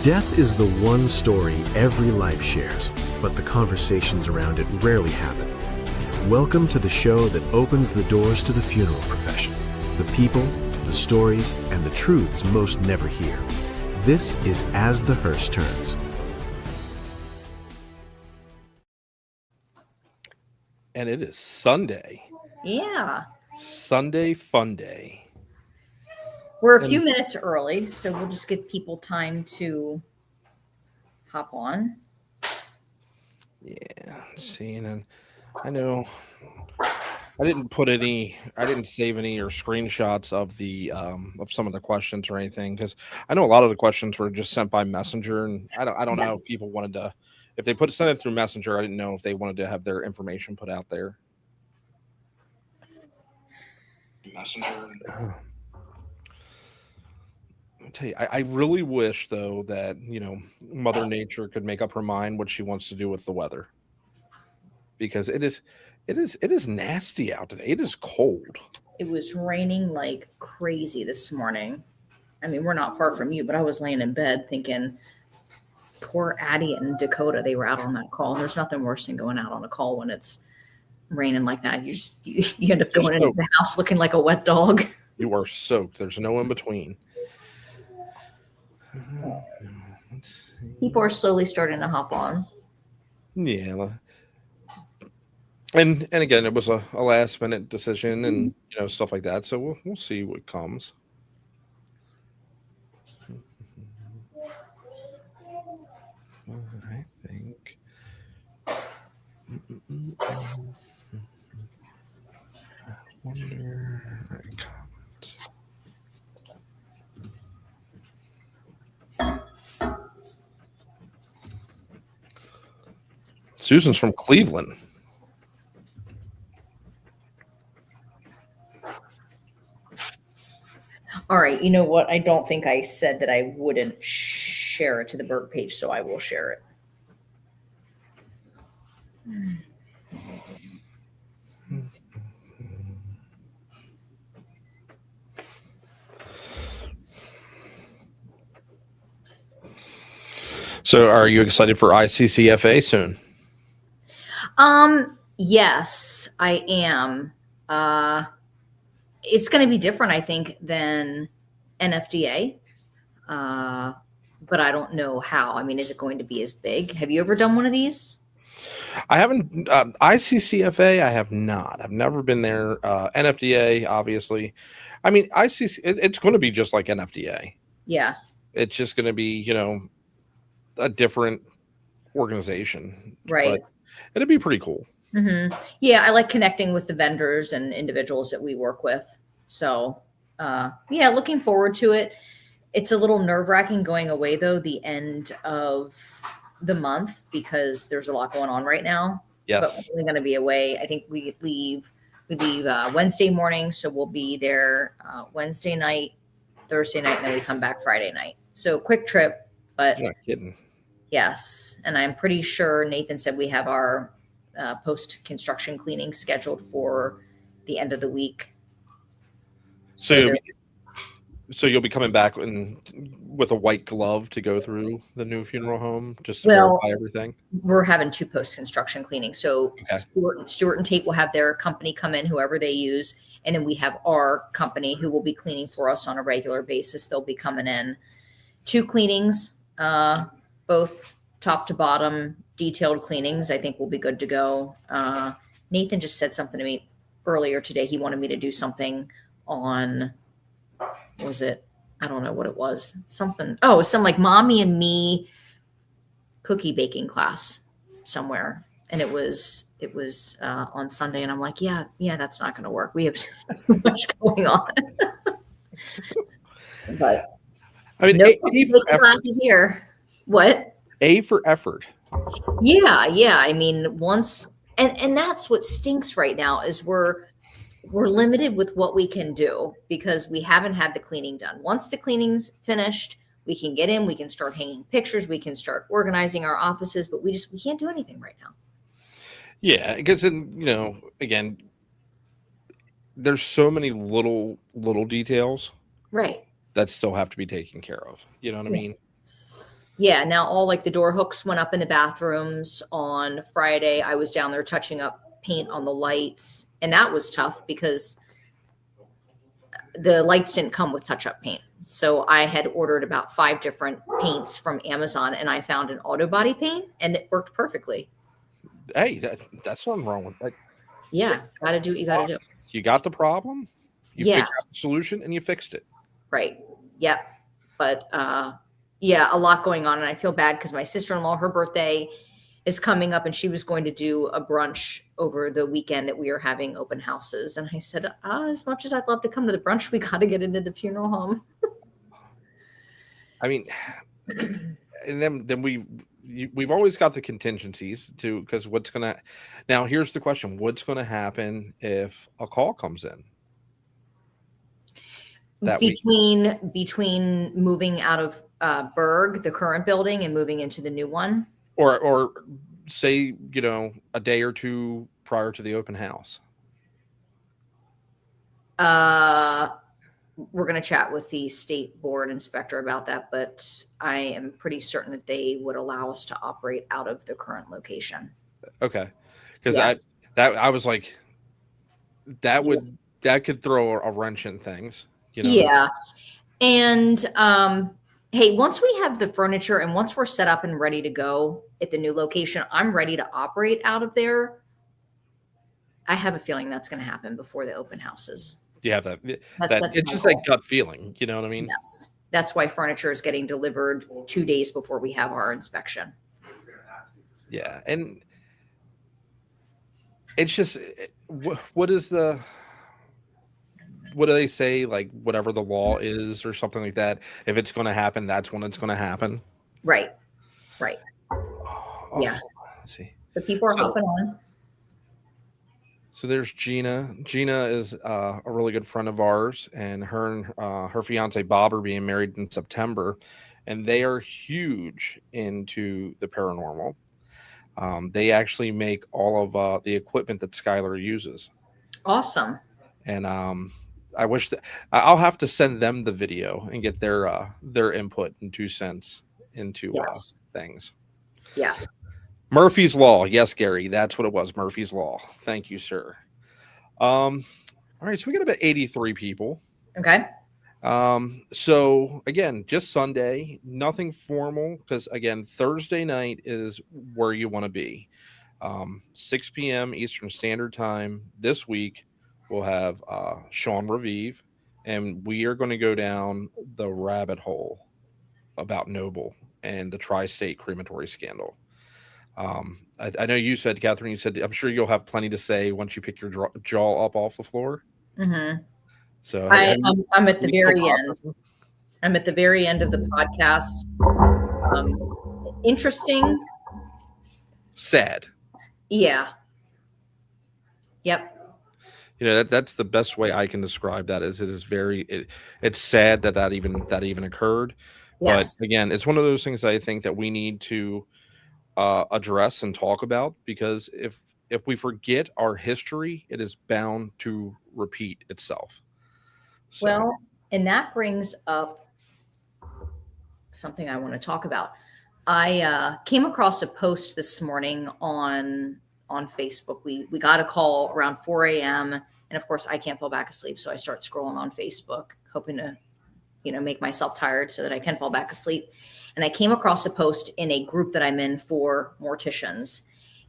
Death is the one story every life shares, but the conversations around it rarely happen. Welcome to the show that opens the doors to the funeral profession. The people, the stories, and the truths most never hear. This is As the Hearse Turns. And it is Sunday. Yeah. Sunday fun day. We're a few minutes early, so we'll just give people time to hop on. Yeah, seeing, and I know I didn't save any or screenshots of the of some of the questions or anything, because I know a lot of the questions were just sent by Messenger, and I don't know if people wanted to, if they sent it through Messenger. I didn't know if they wanted to have their information put out there. Messenger. I'll tell you, I really wish though that Mother Nature could make up her mind what she wants to do with the weather, because it is nasty out today. It is cold. It was raining like crazy this morning. I mean, we're not far from you, but I was laying in bed thinking, poor Addie and Dakota, they were out on that call. And there's nothing worse than going out on a call when it's raining like that. You end up going into the house looking like a wet dog. You are soaked. There's no in between. People are slowly starting to hop on. Yeah. And again, it was a last minute decision and stuff like that. So we'll see what comes. I think. I wonder. Comments. Susan's from Cleveland. All right. You know what? I don't think I said that I wouldn't share it to the Burke page, so I will share it. So are you excited for ICCFA soon? Yes, I am. It's going to be different, I think, than NFDA. But I don't know how. I mean, is it going to be as big? Have you ever done one of these? I haven't. ICCFA, I have not. I've never been there. NFDA, obviously. I mean, it's going to be just like NFDA. Yeah. It's just going to be, a different organization. Right. But it'd be pretty cool. Mm-hmm. Yeah, I like connecting with the vendors and individuals that we work with. So, yeah, looking forward to it. It's a little nerve-wracking going away, though, the end of the month, because there's a lot going on right now. Yes. But we're going to be away. I think we leave Wednesday morning, so we'll be there Wednesday night, Thursday night, and then we come back Friday night. So quick trip, but you're not kidding. Yes, and I'm pretty sure Nathan said we have our post-construction cleaning scheduled for the end of the week. So you'll be coming back with a white glove to go through the new funeral home, just to verify everything? We're having 2 post-construction cleanings. So okay. Stewart and Tate will have their company come in, whoever they use, and then we have our company who will be cleaning for us on a regular basis. They'll be coming in. 2 cleanings, both top to bottom, detailed cleanings. I think we'll be good to go. Nathan just said something to me earlier today. He wanted me to do something on, was it? I don't know what it was. Something. Oh, some like mommy and me cookie baking class somewhere. And it was on Sunday. And I'm like, yeah, that's not going to work. We have too much going on. But I mean, no classes here. What? A for effort. Yeah. I mean, once, and that's what stinks right now is we're limited with what we can do because we haven't had the cleaning done. Once the cleaning's finished, we can get in, we can start hanging pictures, we can start organizing our offices, but we can't do anything right now. Yeah, because again, there's so many little details, right, that still have to be taken care of. You know what I mean? Yeah, now all like the door hooks went up in the bathrooms on Friday. I was down there touching up paint on the lights, and that was tough because the lights didn't come with touch-up paint. So I had ordered about 5 different paints from Amazon, and I found an auto body paint, and it worked perfectly. Hey, that's nothing wrong with that. Yeah, gotta do what you gotta do. You got the problem, you Yeah. figured out the solution, and you fixed it. Right. Yep. But yeah, a lot going on, and I feel bad because my sister-in-law, her birthday is coming up, and she was going to do a brunch over the weekend that we are having open houses. And I said, as much as I'd love to come to the brunch, we got to get into the funeral home. I mean, and then we've always got the contingencies too, because now here's the question: what's gonna happen if a call comes in? Between moving out of Berg, the current building, and moving into the new one. Or say, a day or two prior to the open house. We're going to chat with the state board inspector about that, but I am pretty certain that they would allow us to operate out of the current location. Okay. Because Yeah. I was like, that could throw a wrench in things. Yeah. And hey, once we have the furniture and once we're set up and ready to go at the new location, I'm ready to operate out of there. I have a feeling that's going to happen before the open houses. Yeah, That's it's my just goal. like gut feeling. You know what I mean? Yes. That's why furniture is getting delivered 2 days before we have our inspection. Yeah, and it's just what do they say? Like whatever the law is, or something like that. If it's going to happen, that's when it's going to happen. Right. Oh, Yeah. let's see. The people are hopping on. So there's Gina. Gina is a really good friend of ours, and her fiance Bob are being married in September, and they are huge into the paranormal. They actually make all of the equipment that Skylar uses, Awesome. and I wish that I'll have to send them the video and get their input and 2 cents into Yes. things. Yeah. Murphy's Law. Yes, Gary, that's what it was. Murphy's Law. Thank you, sir. All right, so we got about 83 people. Okay. So again, just Sunday, nothing formal, because again, Thursday night is where you want to be. 6 p.m. Eastern Standard Time this week. We'll have Sean Revive, and we are going to go down the rabbit hole about Noble and the tri-state crematory scandal. I know you said, Catherine, I'm sure you'll have plenty to say once you pick your jaw up off the floor. Mm-hmm. So I'm at the very end. I'm at the very end of the podcast. Interesting. Sad. Yeah. Yep. That's the best way I can describe that. Is it is it's sad that even occurred. Yes. But again, it's one of those things that I think that we need to address and talk about, because if we forget our history, it is bound to repeat itself. So. Well, and that brings up something I want to talk about. I came across a post this morning on Facebook. We got a call around 4 a.m. and of course I can't fall back asleep, so I start scrolling on Facebook, hoping to make myself tired so that I can fall back asleep. And I came across a post in a group that I'm in for morticians.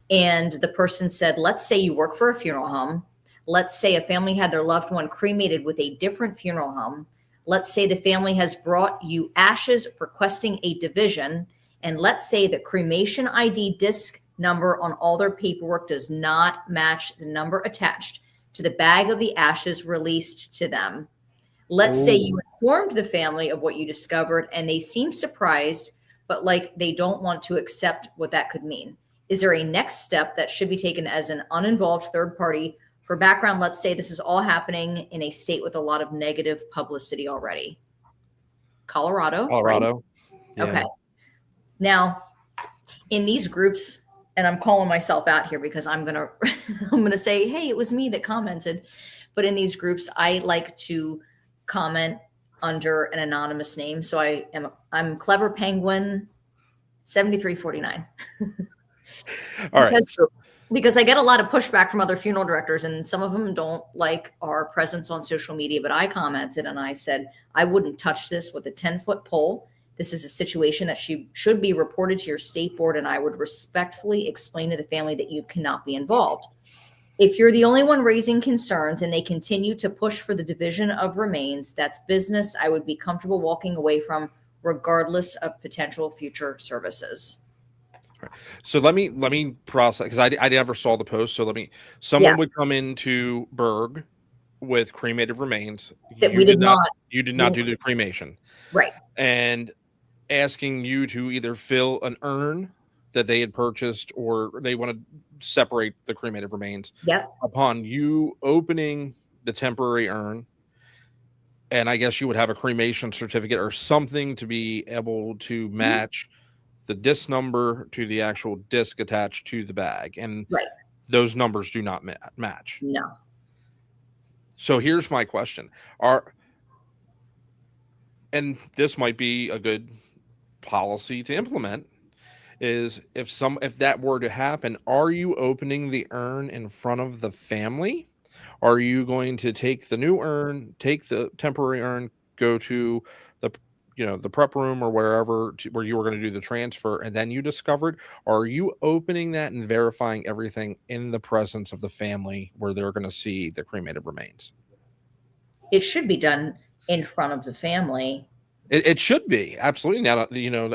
And the person said, let's say you work for a funeral home. Let's say a family had their loved one cremated with a different funeral home. Let's say the family has brought you ashes requesting a division. And let's say the cremation ID disc number on all their paperwork does not match the number attached to the bag of the ashes released to them. Let's say you informed the family of what you discovered and they seem surprised, but like they don't want to accept what that could mean. Is there a next step that should be taken as an uninvolved third party? For background, let's say this is all happening in a state with a lot of negative publicity already. Colorado. Right? Yeah. Okay. Now, in these groups, and I'm calling myself out here because I'm gonna say, hey, it was me that commented. But in these groups, I like to comment under an anonymous name. So I'm Clever Penguin $73.49. All right. Because I get a lot of pushback from other funeral directors, and some of them don't like our presence on social media. But I commented and I said, I wouldn't touch this with a 10-foot pole. This is a situation that should be reported to your state board, and I would respectfully explain to the family that you cannot be involved. If you're the only one raising concerns and they continue to push for the division of remains, that's business I would be comfortable walking away from, regardless of potential future services. So let me process, because I never saw the post. So someone would come into Berg with cremated remains. That you did not do the cremation. Right. And asking you to either fill an urn that they had purchased, or they want to separate the cremated remains. Yep. Upon you opening the temporary urn, and I guess you would have a cremation certificate or something to be able to match the disc number to the actual disc attached to the bag, and those numbers do not match. No. So here's my question: and this might be a good policy to implement, is if that were to happen, are you opening the urn in front of the family? Are you going to take the new urn, take the temporary urn, go to the prep room or wherever where you were going to do the transfer, and then you discovered? Or are you opening that and verifying everything in the presence of the family where they're going to see the cremated remains? It should be done in front of the family. It should be, absolutely. Now,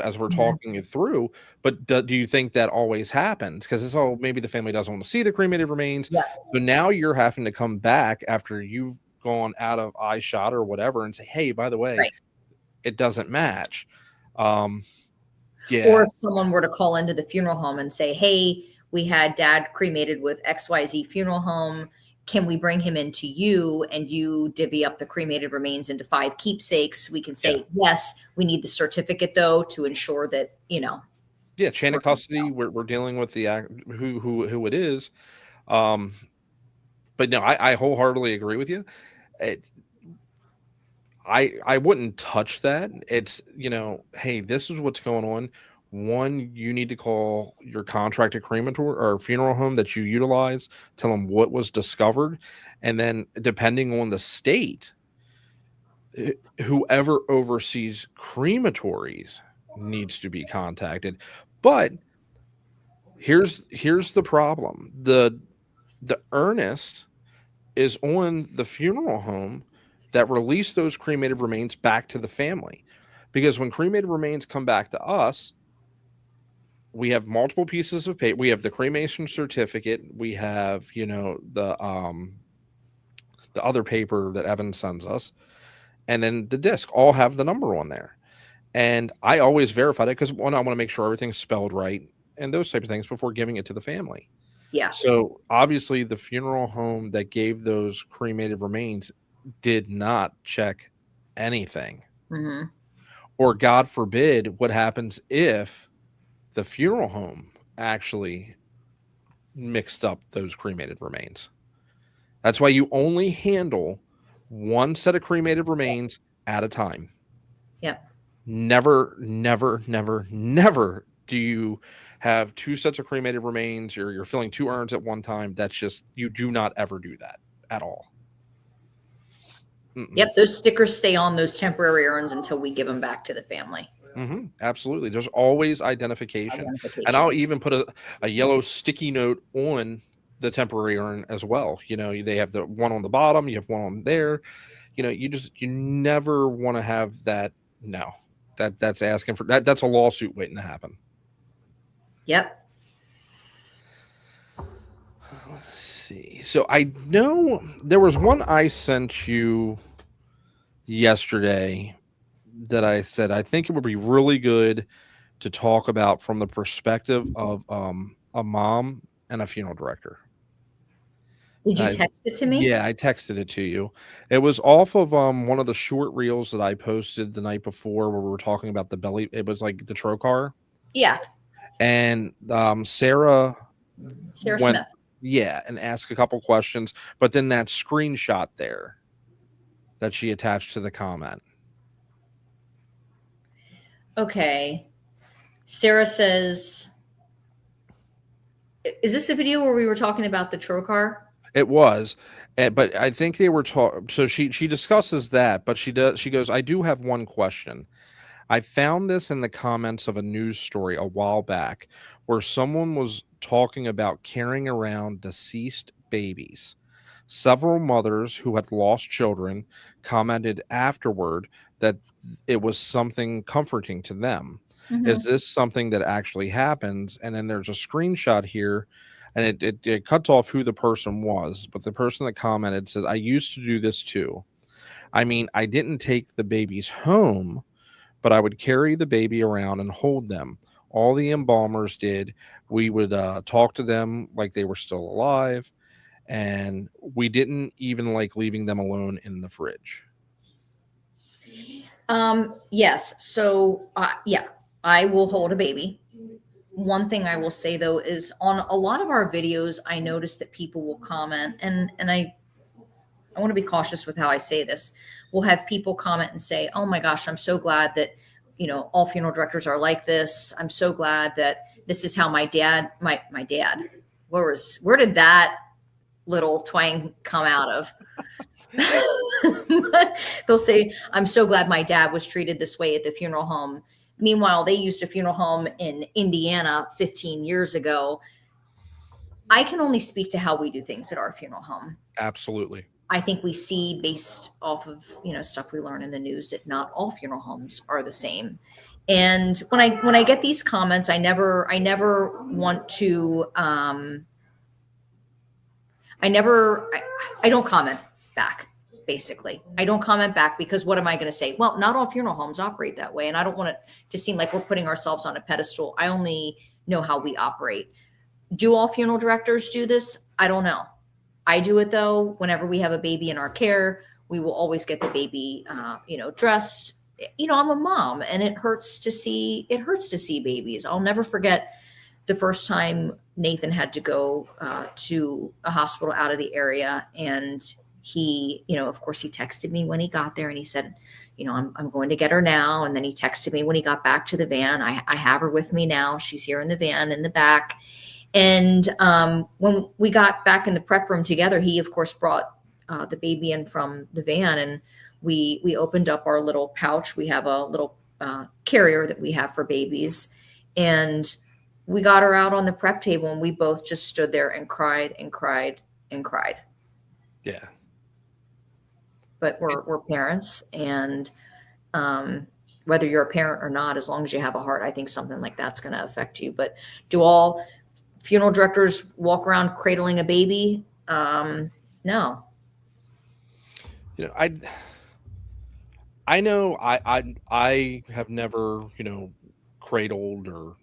as we're talking it through, but do you think that always happens? Because it's, maybe the family doesn't want to see the cremated remains. Yeah. So now you're having to come back after you've gone out of eye shot or whatever and say, hey, by the way, it doesn't match. Or if someone were to call into the funeral home and say, hey, we had dad cremated with XYZ funeral home. Can we bring him into you, and you divvy up the cremated remains into 5 keepsakes? We can say, yes, we need the certificate though, to ensure that, chain of custody. We're dealing with the who it is. But no, I wholeheartedly agree with you. I wouldn't touch that. It's, hey, this is what's going on. One, you need to call your contracted crematorium or funeral home that you utilize, tell them what was discovered. And then depending on the state, whoever oversees crematories needs to be contacted. But here's the problem. The earnest is on the funeral home that released those cremated remains back to the family. Because when cremated remains come back to us, we have multiple pieces of paper. We have the cremation certificate. We have, the other paper that Evan sends us. And then the disc all have the number on there. And I always verified it because, one, I want to make sure everything's spelled right and those type of things before giving it to the family. Yeah. So obviously the funeral home that gave those cremated remains did not check anything. Mm-hmm. Or God forbid, what happens if the funeral home actually mixed up those cremated remains? That's why you only handle one set of cremated remains at a time. Yep. Never do you have 2 sets of cremated remains, or you're filling 2 urns at one time. That's just, you do not ever do that at all. Yep, those stickers stay on those temporary urns until we give them back to the family. Mm-hmm. Absolutely. There's always identification. And I'll even put a yellow sticky note on the temporary urn as well. They have the one on the bottom, you have one on there. You never want to have that. No, that's asking for that. That's a lawsuit waiting to happen. Yep. Let's see. So I know there was one I sent you yesterday that I said I think it would be really good to talk about from the perspective of a mom and a funeral director. Did you text it to me? Yeah, I texted it to you. It was off of one of the short reels that I posted the night before where we were talking about the belly. It was like the trocar. Yeah. And Sarah Smith. Yeah, and asked a couple questions, but then that screenshot there that she attached to the comment. Okay. Sarah says, is this a video where we were talking about the trocar? It was, but I think they were talking. So she discusses that, but she goes, I do have one question. I found this in the comments of a news story a while back where someone was talking about carrying around deceased babies. Several mothers who had lost children commented afterward that it was something comforting to them. Is this something that actually happens? And then there's a screenshot here, and it cuts off who the person was, but the person that commented says, I used to do this too. I mean, I didn't take the babies home, but I would carry the baby around and hold them. All the embalmers did. We would talk to them like they were still alive, and we didn't even like leaving them alone in the fridge. Yes. So, yeah, I will hold a baby. One thing I will say though is on a lot of our videos, I notice that people will comment, and I want to be cautious with how I say this. We'll have people comment and say, "Oh my gosh, I'm so glad that all funeral directors are like this. I'm so glad that this is how my dad, my dad. Where did that little twang come out of?" They'll say, "I'm so glad my dad was treated this way at the funeral home." Meanwhile, they used a funeral home in Indiana 15 years ago. I can only speak to how we do things at our funeral home. Absolutely. I think we see, based off of stuff we learn in the news, that not all funeral homes are the same. And when I get these comments, I never want to I don't comment back. Basically, I don't comment back, because what am I going to say? Well, not all funeral homes operate that way, and I don't want it to seem like we're putting ourselves on a pedestal. I only know how we operate. Do all funeral directors do this? I don't know. I do it though. Whenever we have a baby in our care, we will always get the baby, dressed. I'm a mom, and it hurts to see babies. I'll never forget the first time Nathan had to go to a hospital out of the area, and he, of course, he texted me when he got there, and he said, I'm going to get her now. And then he texted me when he got back to the van. I have her with me now. She's here in the van in the back. And when we got back in the prep room together, he, of course, brought the baby in from the van, and we opened up our little pouch. We have a little carrier that we have for babies, and we got her out on the prep table, and we both just stood there and cried and cried and cried. Yeah. But we're parents, and whether you're a parent or not, as long as you have a heart, I think something like that's going to affect you. But do all funeral directors walk around cradling a baby? No. I know I have never, cradled or,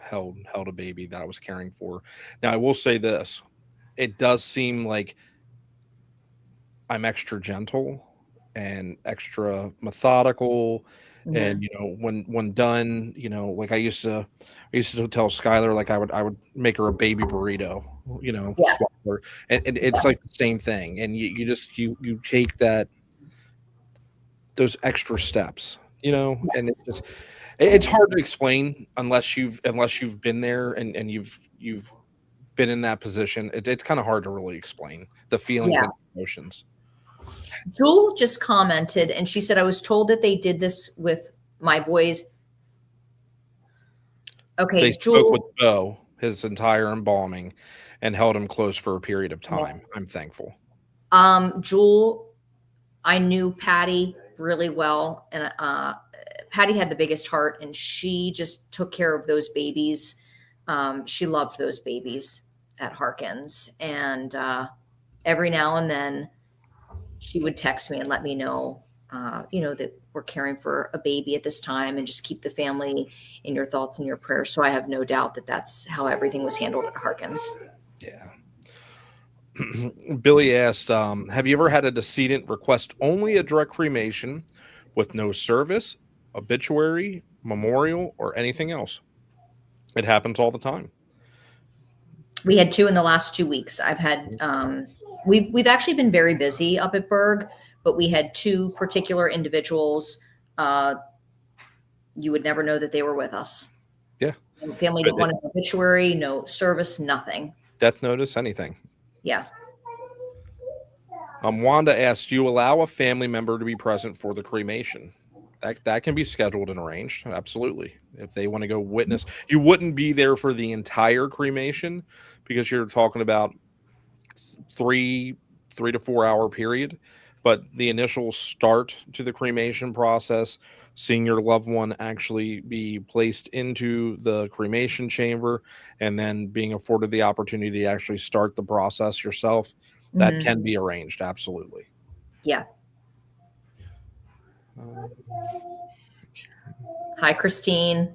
held a baby that I was caring for. Now, I will say this. It does seem like I'm extra gentle and extra methodical. Mm-hmm. And, when done, like I used to tell Skylar, like I would make her a baby burrito, Yeah. and it's like the same thing. And you take those extra steps, Yes. and it's hard to explain unless you've been there and you've been in that position. It's kind of hard to really explain the feelings and emotions. Jewel just commented, and she said, I was told that they did this with my boys. Okay, they Jewel spoke with Bo his entire embalming and held him close for a period of time. Yeah. I'm thankful. Jewel, I knew Patty really well, and Patty had the biggest heart, and she just took care of those babies. She loved those babies at Harkins, and every now and then she would text me and let me know, that we're caring for a baby at this time, and just keep the family in your thoughts and your prayers. So I have no doubt that that's how everything was handled at Harkins. Yeah. Billy asked, have you ever had a decedent request only a direct cremation with no service, obituary, memorial, or anything else? It happens all the time. We had 2 in the last 2 weeks. I've had, we've actually been very busy up at Berg, but we had 2 particular individuals. You would never know that they were with us. Yeah. Family didn't want an obituary, no service, nothing. Death notice, anything. Yeah. Wanda asked, "Do you allow a family member to be present for the cremation?" That can be scheduled and arranged. Absolutely. If they want to go witness, you wouldn't be there for the entire cremation because you're talking about 3 to 4 hour period. But the initial start to the cremation process, seeing your loved one actually be placed into the cremation chamber and then being afforded the opportunity to actually start the process yourself, that can be arranged. Absolutely. Yeah. Hi, Christine.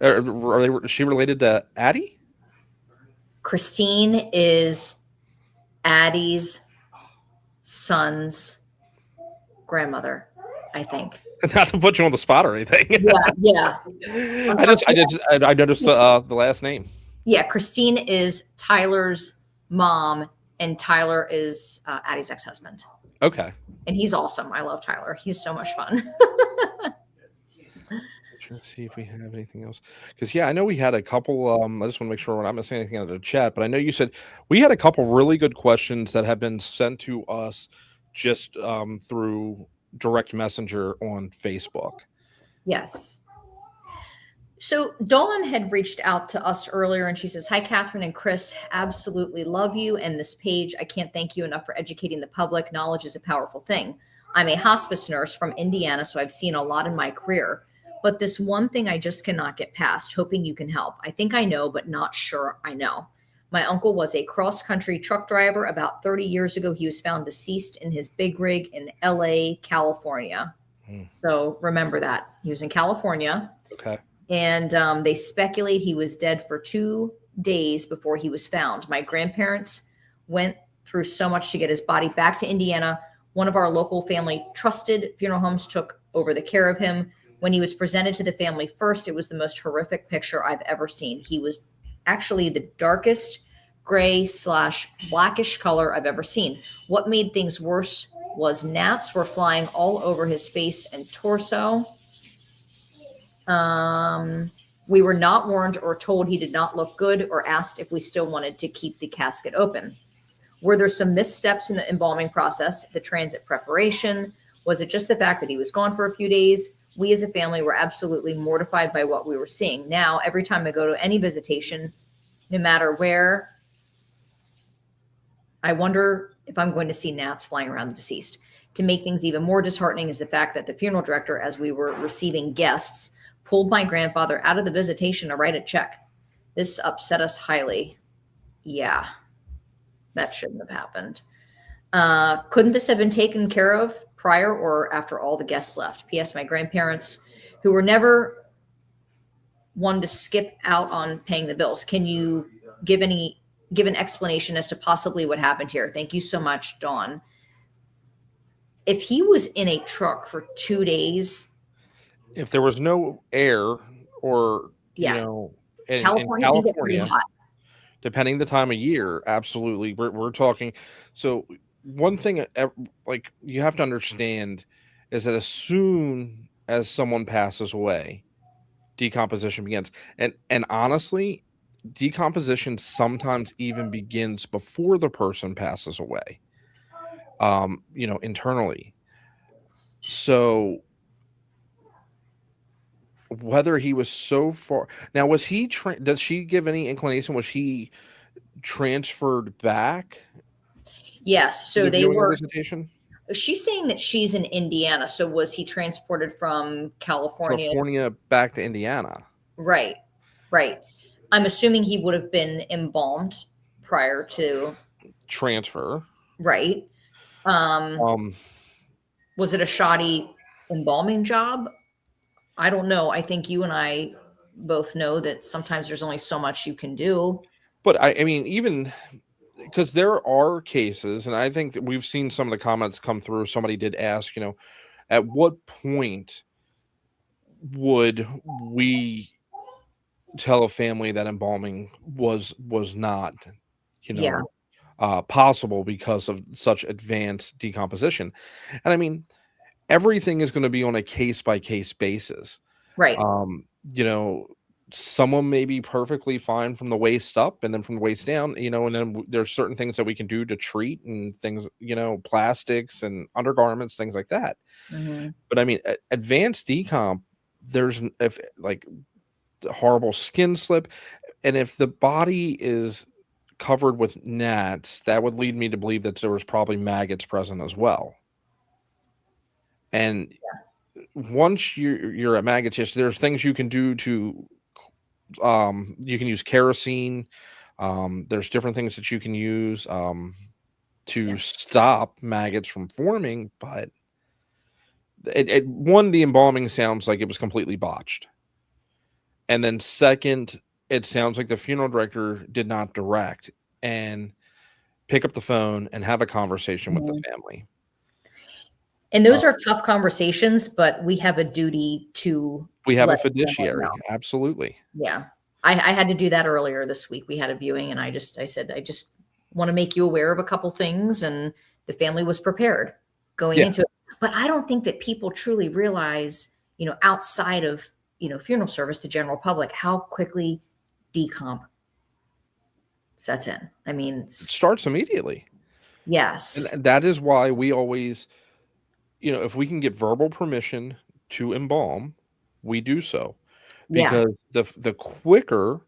Is she related to Addie? Christine is Addie's son's grandmother, I think. Not to put you on the spot or anything. Yeah. I noticed the last name. Yeah, Christine is Tyler's mom, and Tyler is Addie's ex-husband. Okay. And he's awesome. I love Tyler. He's so much fun. Let's see if we have anything else. Because I know we had a couple. I just want to make sure we're not missing anything out of the chat. But I know you said we had a couple really good questions that have been sent to us just through direct messenger on Facebook. Yes. So Dawn had reached out to us earlier and she says, "Hi, Catherine and Chris, absolutely love you and this page. I can't thank you enough for educating the public. Knowledge is a powerful thing. I'm a hospice nurse from Indiana, so I've seen a lot in my career. But this one thing I just cannot get past, hoping you can help. I think I know, but not sure I know. My uncle was a cross-country truck driver. About 30 years ago, he was found deceased in his big rig in LA, California." So remember that. He was in California. Okay. And they speculate he was dead for 2 days before he was found. My grandparents went through so much to get his body back to Indiana. One of our local family trusted funeral homes took over the care of him. When he was presented to the family first, it was the most horrific picture I've ever seen. He was actually the darkest gray/blackish color I've ever seen. What made things worse was gnats were flying all over his face and torso. We were not warned or told he did not look good or asked if we still wanted to keep the casket open. Were there some missteps in the embalming process, the transit preparation? Was it just the fact that he was gone for a few days? We as a family were absolutely mortified by what we were seeing. Now, every time I go to any visitation, no matter where, I wonder if I'm going to see gnats flying around the deceased. To make things even more disheartening is the fact that the funeral director, as we were receiving guests, pulled my grandfather out of the visitation to write a check. This upset us highly. Yeah, that shouldn't have happened. Couldn't this have been taken care of prior or after all the guests left? P.S. My grandparents, who were never one to skip out on paying the bills. Can you give an explanation as to possibly what happened here? Thank you so much, Dawn. If he was in a truck for 2 days, if there was no air or in California, depending the time of year, absolutely, we're talking. So one thing, like, you have to understand is that as soon as someone passes away, decomposition begins, and honestly, decomposition sometimes even begins before the person passes away. Internally. So whether he was so far now, was he does she give any inclination? Was he transferred back? Yes. So they were. Visitation? She's saying that she's in Indiana. So was he transported from California back to Indiana? Right. I'm assuming he would have been embalmed prior to transfer. Right. Was it a shoddy embalming job? I don't know. I think you and I both know that sometimes there's only so much you can do. But I mean, even because there are cases, and I think that we've seen some of the comments come through. Somebody did ask, at what point would we tell a family that embalming was not, possible because of such advanced decomposition? And I mean, everything is going to be on a case by case basis. Right. You know, someone may be perfectly fine from the waist up, and then from the waist down, you know, and then there's certain things that we can do to treat, and things, you know, plastics and undergarments, things like that. Mhm. But I mean, advanced decomp, there's if like horrible skin slip, and if the body is covered with gnats, that would lead me to believe that there was probably maggots present as well. And once you're at maggot, there's things you can do to you can use kerosene. There's different things that you can use to stop maggots from forming, but one, the embalming sounds like it was completely botched. And then second, it sounds like the funeral director did not direct and pick up the phone and have a conversation with the family. And those are tough conversations, but we have a duty to. We have a let them fiduciary. know. Absolutely. Yeah. I had to do that earlier this week. We had a viewing, and I said, I just want to make you aware of a couple things. And the family was prepared going into it. But I don't think that people truly realize, you know, outside of, you know, funeral service, the general public, how quickly decomp sets in. I mean, It starts immediately. Yes. And that is why we always, you know, if we can get verbal permission to embalm, we do so. Yeah. Because the quicker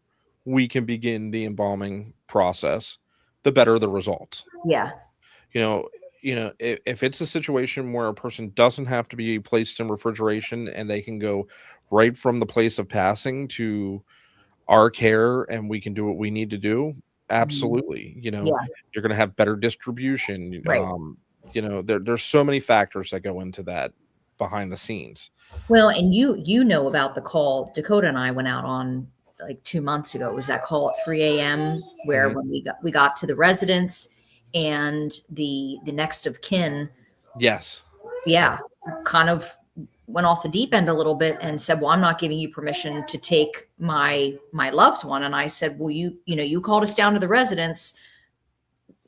we can begin the embalming process, the better the results. Yeah. You know, if it's a situation where a person doesn't have to be placed in refrigeration and they can go right from the place of passing to our care and we can do what we need to do, absolutely. You know, Yeah. you're going to have better distribution. Right. You know, there's so many factors that go into that behind the scenes. Well, and you know about the call Dakota and I went out on like 2 months ago. It was that call at 3 a.m. where when we got to the residence, and the next of kin, Yes. yeah, kind of went off the deep end a little bit and said, well, I'm not giving you permission to take my loved one. And I said, well, you know, you called us down to the residence.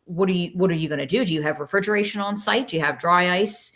What are you going to do? Do you have refrigeration on site? Do you have dry ice?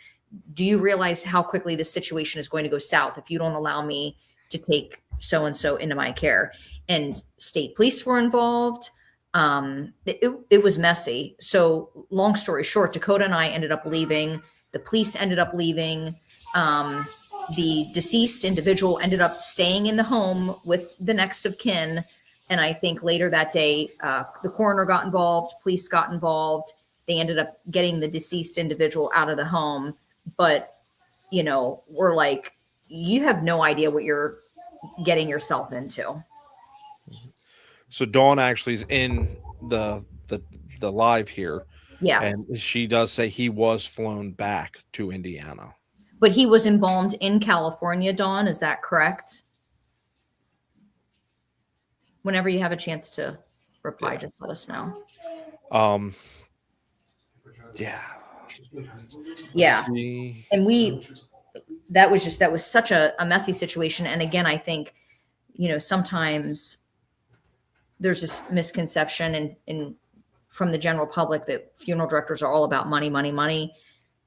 Do you realize how quickly this situation is going to go south if you don't allow me to take so-and-so into my care? And state police were involved. It was messy. So long story short, Dakota and I ended up leaving. The police ended up leaving. The deceased individual ended up staying in the home with the next of kin. And I think later that day, the coroner got involved, police got involved. They ended up getting the deceased individual out of the home. But, you know, we're like, you have no idea what you're getting yourself into. So Dawn actually is in the live here. Yeah. And she does say he was flown back to Indiana. But he was embalmed in California, Dawn. Is that correct? Whenever you have a chance to reply, just let us know. Yeah. Yeah. See. And that was such a messy situation. And again, I think, you know, sometimes there's this misconception and from the general public that funeral directors are all about money, money, money.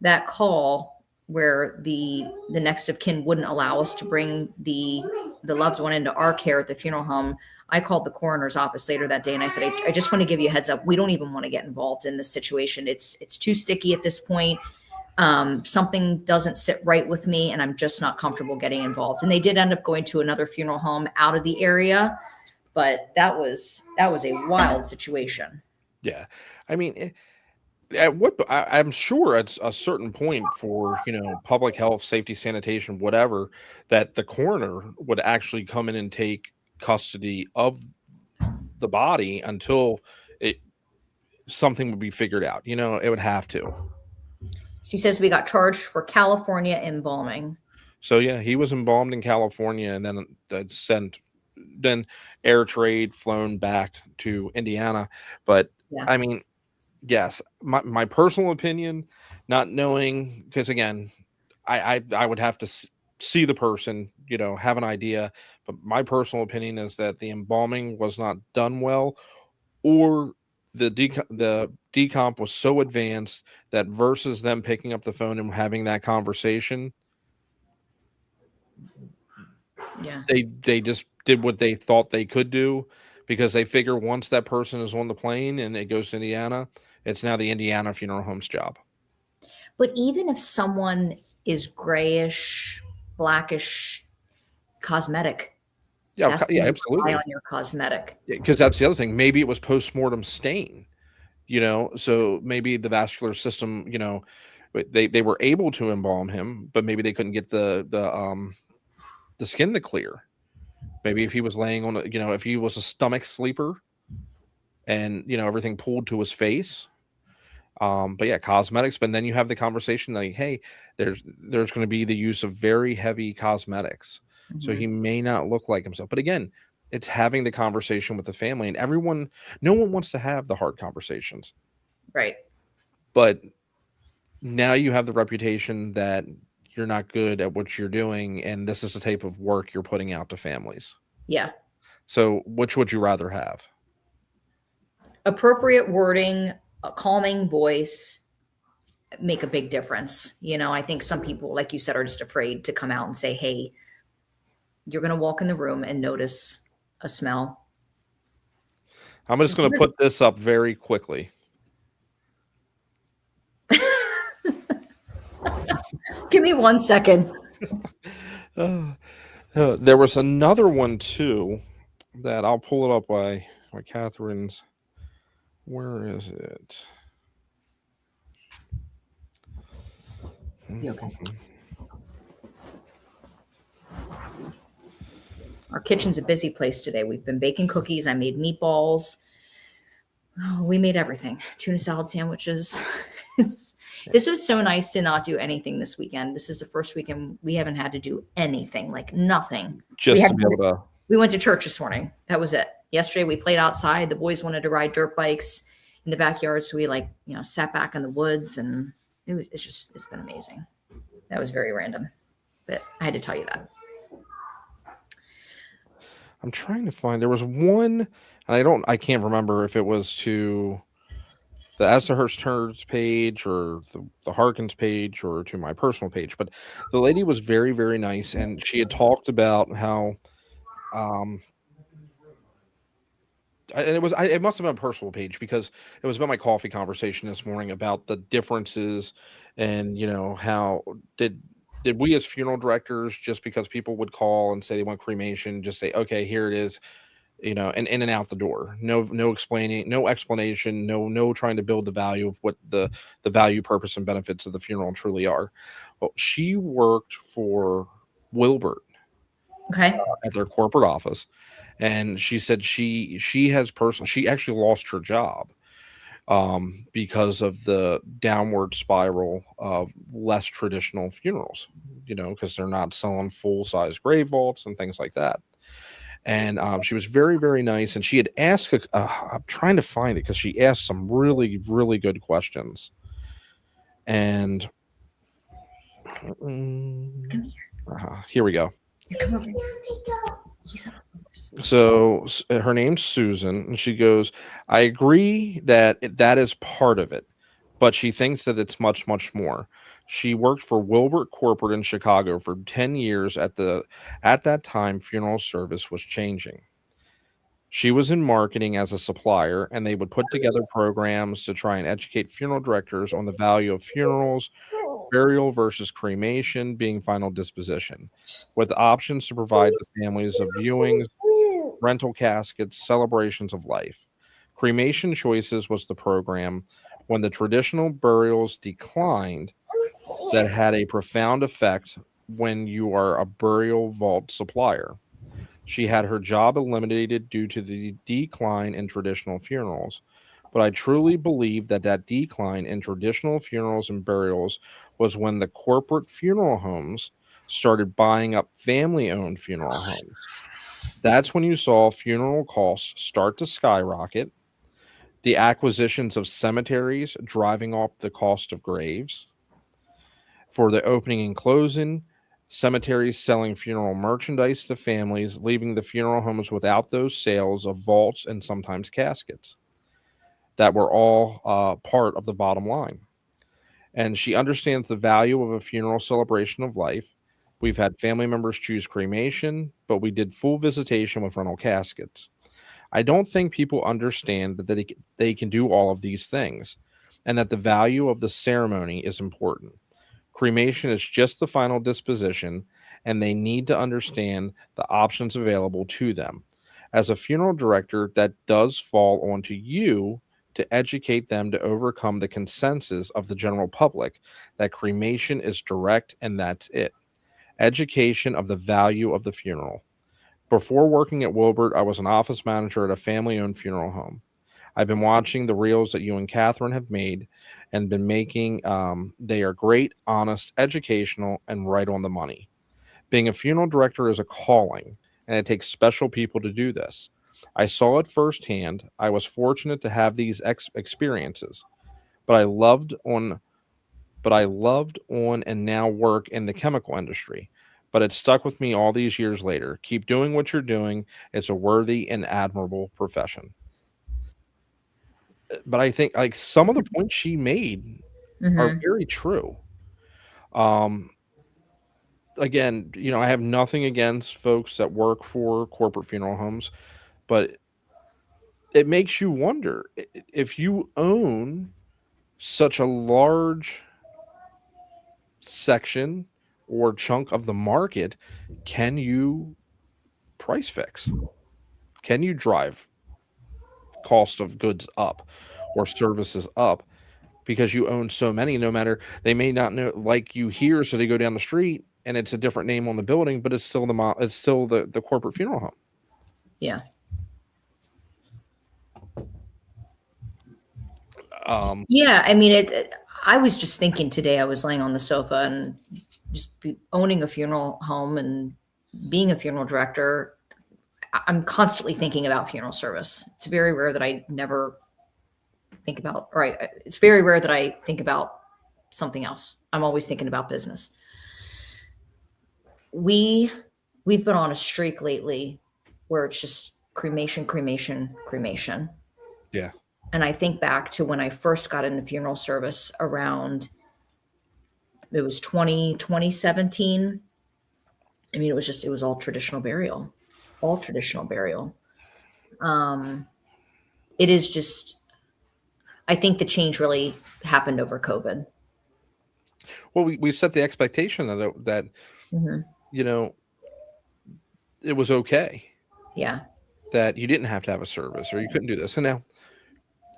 That call where the next of kin wouldn't allow us to bring the loved one into our care at the funeral home. I called the coroner's office later that day and I said, I just want to give you a heads up. We don't even want to get involved in this situation. It's too sticky at this point. Something doesn't sit right with me and I'm just not comfortable getting involved. And they did end up going to another funeral home out of the area, but that was a wild situation. Yeah. I mean, I'm sure at a certain point for, you know, public health, safety, sanitation, whatever, that the coroner would actually come in and take custody of the body until something would be figured out. You know, it would have to. She says we got charged for California embalming. So yeah, he was embalmed in California and then air trade flown back to Indiana. But Yeah. I mean, yes, my personal opinion, not knowing, because again, I would have to see the person, you know, have an idea. But my personal opinion is that the embalming was not done well, or the decomp was so advanced that versus them picking up the phone and having that conversation, Yeah. they just did what they thought they could do, because they figure once that person is on the plane and it goes to Indiana, it's now the Indiana Funeral Home's job. But even if someone is grayish, blackish, cosmetic, Yeah, that's yeah, when you absolutely. rely on your cosmetic. Because that's the other thing. Maybe it was post-mortem stain, so maybe the vascular system, but they were able to embalm him, but maybe they couldn't get the skin to clear. Maybe if he was laying on if he was a stomach sleeper and everything pulled to his face. But yeah, cosmetics. But then you have the conversation like, hey, there's going to be the use of very heavy cosmetics, so he may not look like himself. But again, it's having the conversation with the family, and no one wants to have the hard conversations. Right. But now you have the reputation that you're not good at what you're doing, and this is the type of work you're putting out to families. Yeah. So which would you rather have? Appropriate wording, a calming voice make a big difference. I think some people, like you said, are just afraid to come out and say, hey, you're going to walk in the room and notice a smell. I'm just going to put this up very quickly. Give me 1 second. There was another one too that I'll pull it up by Catherine's. Where is it? You okay? Our kitchen's a busy place today. We've been baking cookies. I made meatballs. Oh, we made everything. Tuna salad sandwiches. This was so nice to not do anything this weekend. This is the first weekend we haven't had to do anything, like nothing. Just to be able to. We went to church this morning. That was it. Yesterday we played outside. The boys wanted to ride dirt bikes in the backyard, so we sat back in the woods, and it's been amazing. That was very random, but I had to tell you that. I'm trying to find. There was one, and I can't remember if it was to the Esahurst Turds page or the Harkins page or to my personal page, but the lady was very, very nice, and she had talked about how, and it must have been a personal page, because it was about my coffee conversation this morning about the differences, and how did we as funeral directors, just because people would call and say they want cremation, just say, okay, here it is, and in and out the door. No explaining, no explanation, no trying to build the value of what the value, purpose, and benefits of the funeral truly are. Well, she worked for Wilbert, okay, at their corporate office, and she said she actually lost her job because of the downward spiral of less traditional funerals, because they're not selling full-size grave vaults and things like that. And she was very, very nice. And she had asked, I'm trying to find it, because she asked some really, really good questions. And come here. Here we go. Come over. So her name's Susan, and she goes, I agree that that is part of it, but she thinks that it's much, much more. She worked for Wilbert Corporate in Chicago for 10 years. At that time, funeral service was changing. She was in marketing as a supplier, and they would put together programs to try and educate funeral directors on the value of funerals, burial versus cremation being final disposition, with options to provide the families of viewings, rental caskets, celebrations of life. Cremation Choices was the program when the traditional burials declined that had a profound effect when you are a burial vault supplier. She had her job eliminated due to the decline in traditional funerals. But I truly believe that decline in traditional funerals and burials was when the corporate funeral homes started buying up family-owned funeral homes. That's when you saw funeral costs start to skyrocket, the acquisitions of cemeteries driving up the cost of graves. For the opening and closing, cemeteries selling funeral merchandise to families, leaving the funeral homes without those sales of vaults and sometimes caskets. that we're all part of the bottom line. And she understands the value of a funeral celebration of life. We've had family members choose cremation, but we did full visitation with rental caskets. I don't think people understand that they can do all of these things and that the value of the ceremony is important. Cremation is just the final disposition, and they need to understand the options available to them. As a funeral director, that does fall onto you to educate them to overcome the consensus of the general public that cremation is direct and that's it. Education of the value of the funeral. Before working at Wilbert, I was an office manager at a family owned funeral home. I've been watching the reels that you and Catherine have made and been making. They are great, honest, educational, and right on the money. Being a funeral director is a calling, and it takes special people to do this. I saw it firsthand. I was fortunate to have these experiences, but I loved on and now work in the chemical industry. But it stuck with me all these years later. Keep doing what you're doing. It's a worthy and admirable profession. But I think like some of the points she made are Mhm. very true. Um, Again, I have nothing against folks that work for corporate funeral homes, but it makes you wonder if you own such a large section or chunk of the market, can you price fix? Can you drive cost of goods up or services up because you own so many? No matter, they may not know like you here, so they go down the street and it's a different name on the building, but it's still the corporate funeral home. Yeah. Yeah. I mean, I was just thinking today, I was laying on the sofa and just owning a funeral home and being a funeral director. I'm constantly thinking about funeral service. It's very rare that I never think about, right? It's very rare that I think about something else. I'm always thinking about business. We've been on a streak lately where it's just cremation, cremation, cremation. Yeah. And I think back to when I first got into funeral service around, it was 2017. I mean, it was all traditional burial, all traditional burial. It is just, I think the change really happened over COVID. Well, we set the expectation that Mhm. it was okay, Yeah. that you didn't have to have a service or you couldn't do this. And now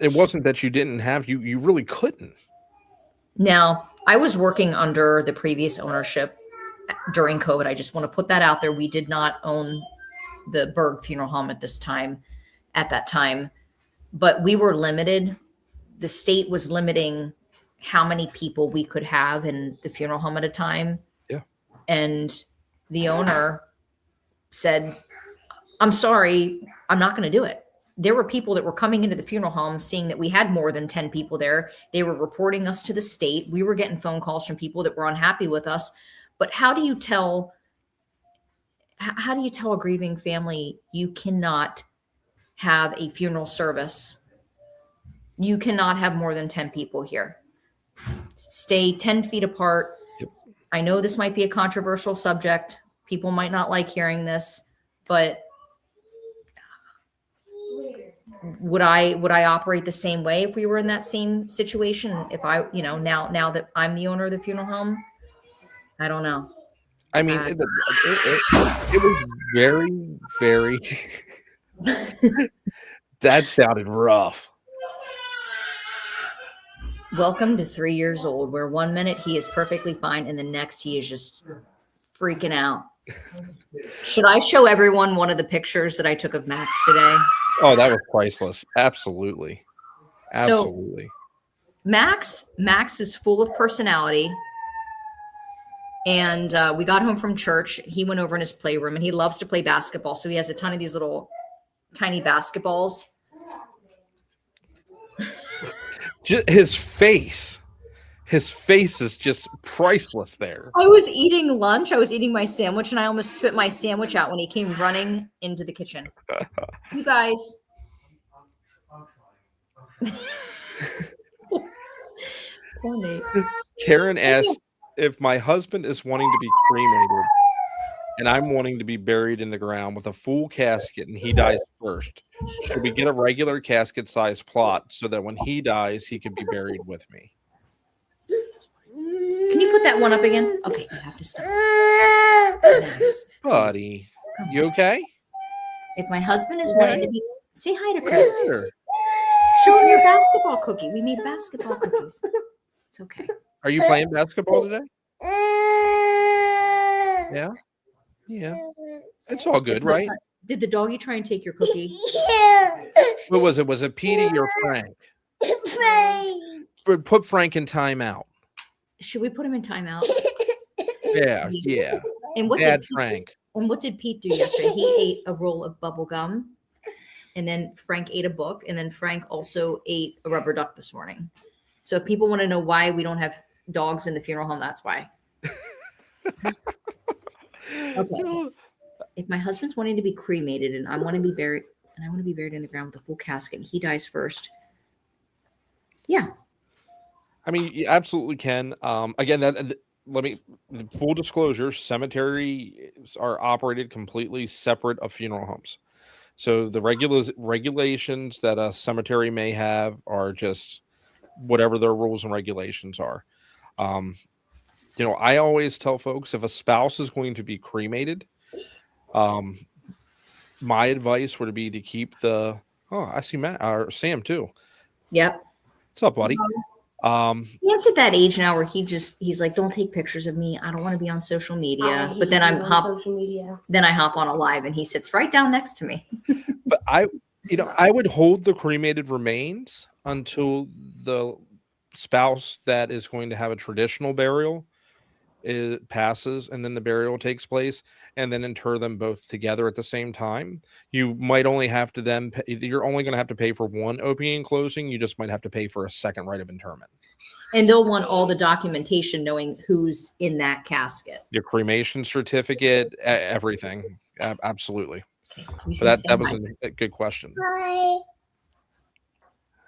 it wasn't that you didn't have, you really couldn't. Now, I was working under the previous ownership during COVID. I just want to put that out there. We did not own the Berg Funeral Home at that time, but we were limited. The state was limiting how many people we could have in the funeral home at a time. Yeah. And the owner said, I'm sorry, I'm not going to do it. There were people that were coming into the funeral home seeing that we had more than 10 people there. They were reporting us to the state. We were getting phone calls from people that were unhappy with us. But how do you tell a grieving family you cannot have a funeral service? You cannot have more than 10 people here. Stay 10 feet apart. Yep. I know this might be a controversial subject. People might not like hearing this, but would I operate the same way if we were in that same situation? If I, now that I'm the owner of the funeral home, I don't know. I mean, it was very, very, that sounded rough. Welcome to 3 years old, where 1 minute he is perfectly fine and the next he is just freaking out. Should I show everyone one of the pictures that I took of Max today? Oh, that was priceless. Absolutely. Absolutely. So, Max is full of personality. And we got home from church. He went over in his playroom and he loves to play basketball. So he has a ton of these little tiny basketballs. His face is just priceless there. I was eating lunch. I was eating my sandwich and I almost spit my sandwich out when he came running into the kitchen. You guys. Poor Nate. Karen asked if my husband is wanting to be cremated and I'm wanting to be buried in the ground with a full casket and he dies first. Should we get a regular casket size plot so that when he dies, he can be buried with me? Can you put that one up again? Okay, you have to stop. Nice. Buddy, you okay? If my husband is wanting to be, say hi to Chris. Sure. Show him your basketball cookie. We made basketball cookies. It's okay. Are you playing basketball today? Yeah. Yeah. It's all good, right? Did the doggy try and take your cookie? What was it? Was it Petey or Frank? Put Frank in timeout. Should we put him in timeout? Yeah, yeah. And what Bad did Frank. And what did Pete do yesterday? He ate a roll of bubble gum, and then Frank ate a book, and then Frank also ate a rubber duck this morning. So if people want to know why we don't have dogs in the funeral home, that's why. Okay. If my husband's wanting to be cremated and I want to be buried in the ground with a full casket and he dies first. Yeah. I mean, you absolutely can. Again, let me full disclosure: cemeteries are operated completely separate of funeral homes. So the regulations that a cemetery may have are just whatever their rules and regulations are. I always tell folks if a spouse is going to be cremated, my advice would be to keep the. Oh, I see Matt or Sam too. Yep. What's up, buddy? Sam's at that age now where he's like, don't take pictures of me. I don't want to be on social media. But then then I hop on a live and he sits right down next to me. But I would hold the cremated remains until the spouse that is going to have a traditional burial passes, and then the burial takes place, and then inter them both together at the same time. You might only have to then you're only going to have to pay for one opening and closing. You just might have to pay for a second rite of interment. And they'll want all the documentation knowing who's in that casket. Your cremation certificate, everything. Absolutely. Okay, so that was a good question. Bye.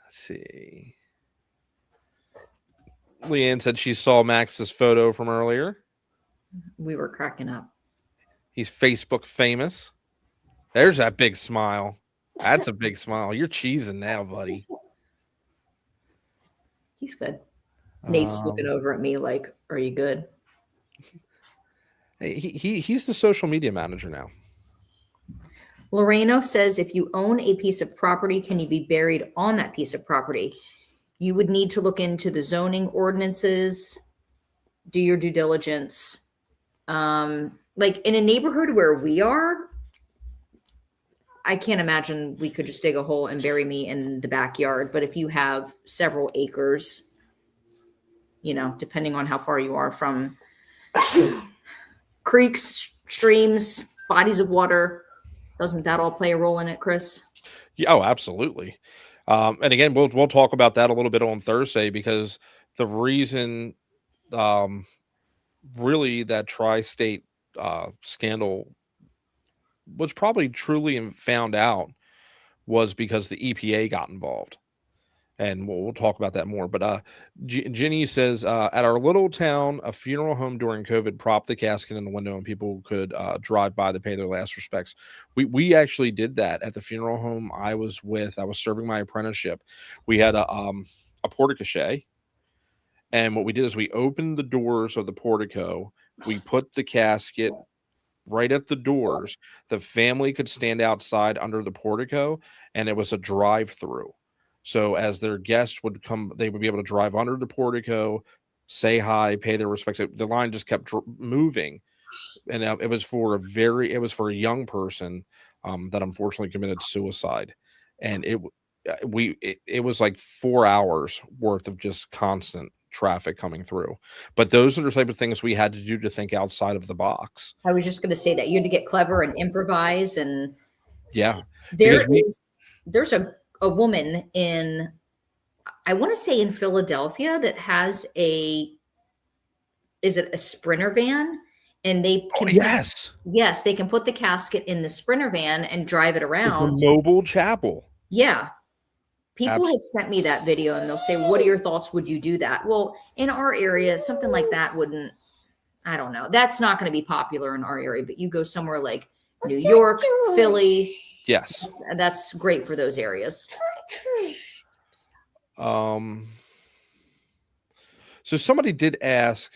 Let's see. Leanne said she saw Max's photo from earlier. We were cracking up. He's Facebook famous. There's that big smile. That's a big smile. You're cheesing now, buddy. He's good. Nate's looking over at me like, are you good? He's the social media manager now. Loreno says, if you own a piece of property, can you be buried on that piece of property? You would need to look into the zoning ordinances, do your due diligence. Like in a neighborhood where we are, I can't imagine we could just dig a hole and bury me in the backyard. But if you have several acres, depending on how far you are from creeks, streams, bodies of water, doesn't that all play a role in it, Chris? Yeah, oh, absolutely. And again, we'll talk about that a little bit on Thursday, because the reason really that tri-state scandal was probably truly found out was because the EPA got involved. And we'll talk about that more. But Ginny says, at our little town, a funeral home during COVID propped the casket in the window and people could drive by to pay their last respects. We actually did that at the funeral home I was with. I was serving my apprenticeship. We had a portico. And what we did is we opened the doors of the portico. We put the casket right at the doors. The family could stand outside under the portico, and it was a drive-through. So as their guests would come, they would be able to drive under the portico, say hi, pay their respects. The line just kept moving, and it was for a young person that unfortunately committed suicide, and it was like 4 hours worth of just constant traffic coming through. But those are the type of things we had to do to think outside of the box. I was just going to say that you had to get clever and improvise, and yeah, there's a woman in, I want to say in Philadelphia, that has is it a Sprinter van? And they can they can put the casket in the Sprinter van and drive it around. It's a mobile chapel. Yeah. People have sent me that video and they'll say, what are your thoughts? Would you do that? Well, in our area, something like that wouldn't, I don't know. That's not going to be popular in our area, but you go somewhere like New York, Philly. Yes. That's great for those areas. So somebody did ask,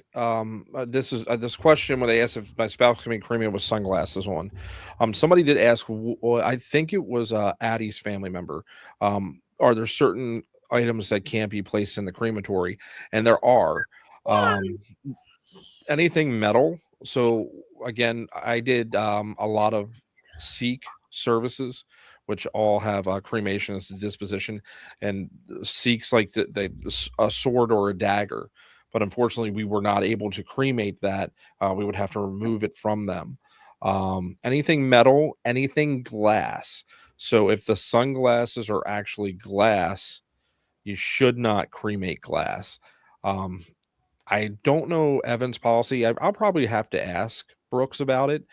this is this question when they asked if my spouse can be cremated with sunglasses on. Somebody did ask, I think it was Addie's family member. Are there certain items that can't be placed in the crematory? And there are. Anything metal. So again, I did a lot of Sikh services, which all have cremation as a disposition, and Sikhs like a sword or a dagger. But unfortunately, we were not able to cremate that. We would have to remove it from them. Anything metal, anything glass. So if the sunglasses are actually glass, you should not cremate glass. I don't know Evan's policy. I'll probably have to ask Brooks about it.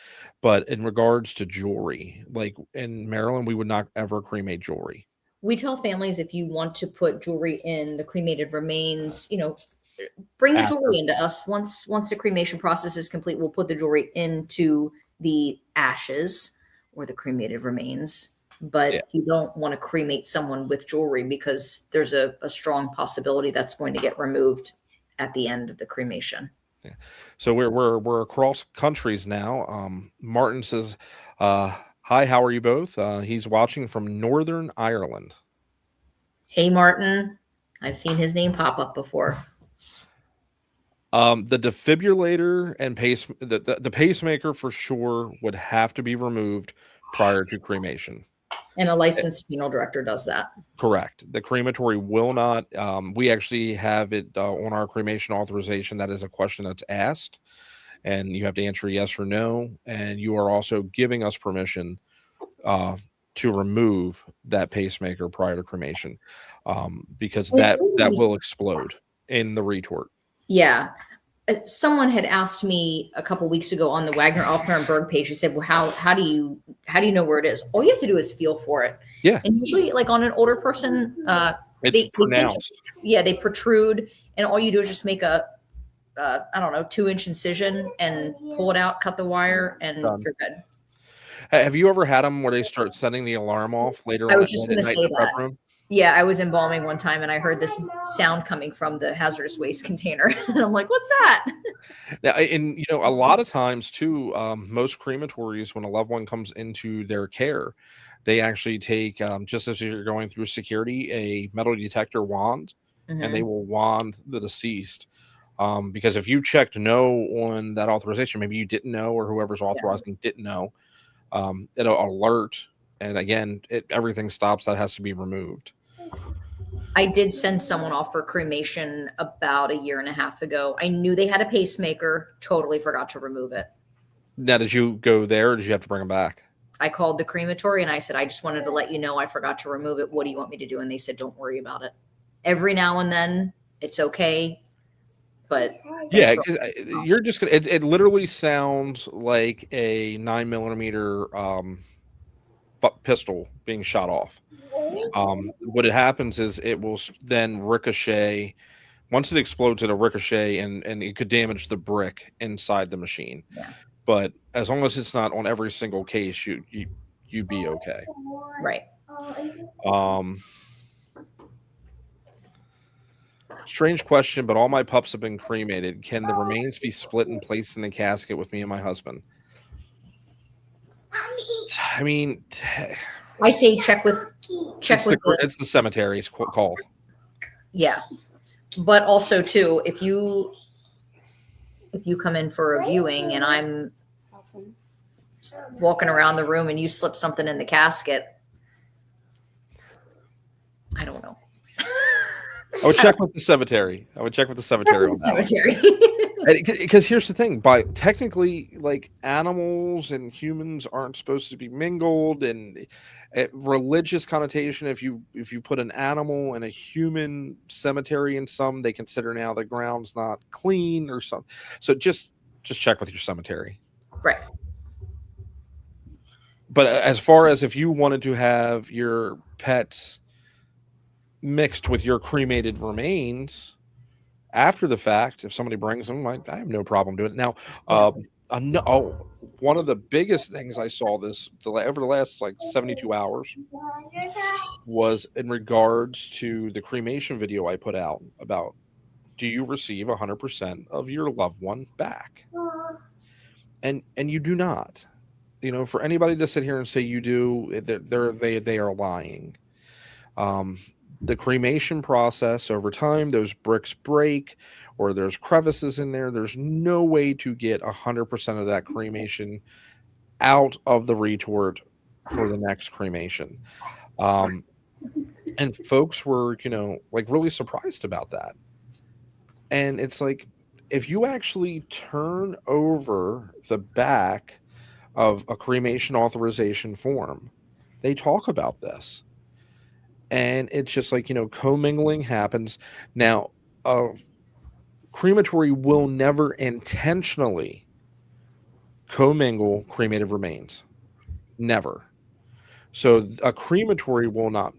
But in regards to jewelry, like in Maryland, we would not ever cremate jewelry. We tell families if you want to put jewelry in the cremated remains, bring the jewelry into us. Once the cremation process is complete, we'll put the jewelry into the ashes or the cremated remains. But you don't want to cremate someone with jewelry because there's a strong possibility that's going to get removed at the end of the cremation. Yeah. So we're across countries now. Martin says, hi, how are you both? He's watching from Northern Ireland. Hey, Martin. I've seen his name pop up before. The defibrillator and the pacemaker for sure would have to be removed prior to cremation. And a licensed funeral director does that. Correct. The crematory will not. We actually have it on our cremation authorization. That is a question that's asked, and you have to answer yes or no. And you are also giving us permission to remove that pacemaker prior to cremation, because that will explode in the retort. Yeah. Someone had asked me a couple weeks ago on the Wagner, Alpner, and Berg page. He said, "Well, how do you know where it is? All you have to do is feel for it." Yeah. And usually, like on an older person, it's pronounced. They protrude, and all you do is just make a 2-inch incision and pull it out, cut the wire, and you're good. Have you ever had them where they start setting the alarm off later? I was just going to say that. Room? Yeah, I was embalming one time and I heard this sound coming from the hazardous waste container. And I'm like, what's that? Yeah, and a lot of times too, most crematories, when a loved one comes into their care, they actually take, just as you're going through security, a metal detector wand, and they will wand the deceased. Because if you checked no on that authorization, maybe you didn't know, or whoever's authorizing didn't know, it'll alert. And again, everything stops. That has to be removed. I did send someone off for cremation about 1.5 years ago. I knew they had a pacemaker, totally forgot to remove it. Now, did you go there or did you have to bring them back? I called the crematory and I said, I just wanted to let you know I forgot to remove it. What do you want me to do? And they said, don't worry about it. Every now and then it's okay. But yeah, you're just going to, it literally sounds like a 9mm pistol being shot off. What it happens is it will then ricochet. Once it explodes, it'll ricochet and it could damage the brick inside the machine. Yeah. But as long as it's not on every single case, you'd be okay. Right. Strange question, but all my pups have been cremated. Can the remains be split and placed in a casket with me and my husband? I mean, I say check with it's the cemetery's call. Yeah, but also too, if you come in for a viewing and I'm walking around the room and you slip something in the casket, I don't know. I would check with the cemetery. On that one. Because here's the thing: technically, like animals and humans aren't supposed to be mingled, and religious connotation. If you put an animal in a human cemetery, they consider now the ground's not clean or something. So just check with your cemetery, right? But as far as if you wanted to have your pets mixed with your cremated remains after the fact. If somebody brings them, I have no problem doing it. Now, one of the biggest things I saw over the last like 72 hours was in regards to the cremation video I put out about, do you receive 100% of your loved one back? And you do not. You know, for anybody to sit here and say you do, they are lying. The cremation process, over time, those bricks break or there's crevices in there. There's no way to get 100% of that cremation out of the retort for the next cremation. And folks were, like really surprised about that. And it's like, if you actually turn over the back of a cremation authorization form, they talk about this. And it's just like, commingling happens. Now, crematory will never intentionally commingle cremated remains. Never. So a crematory will not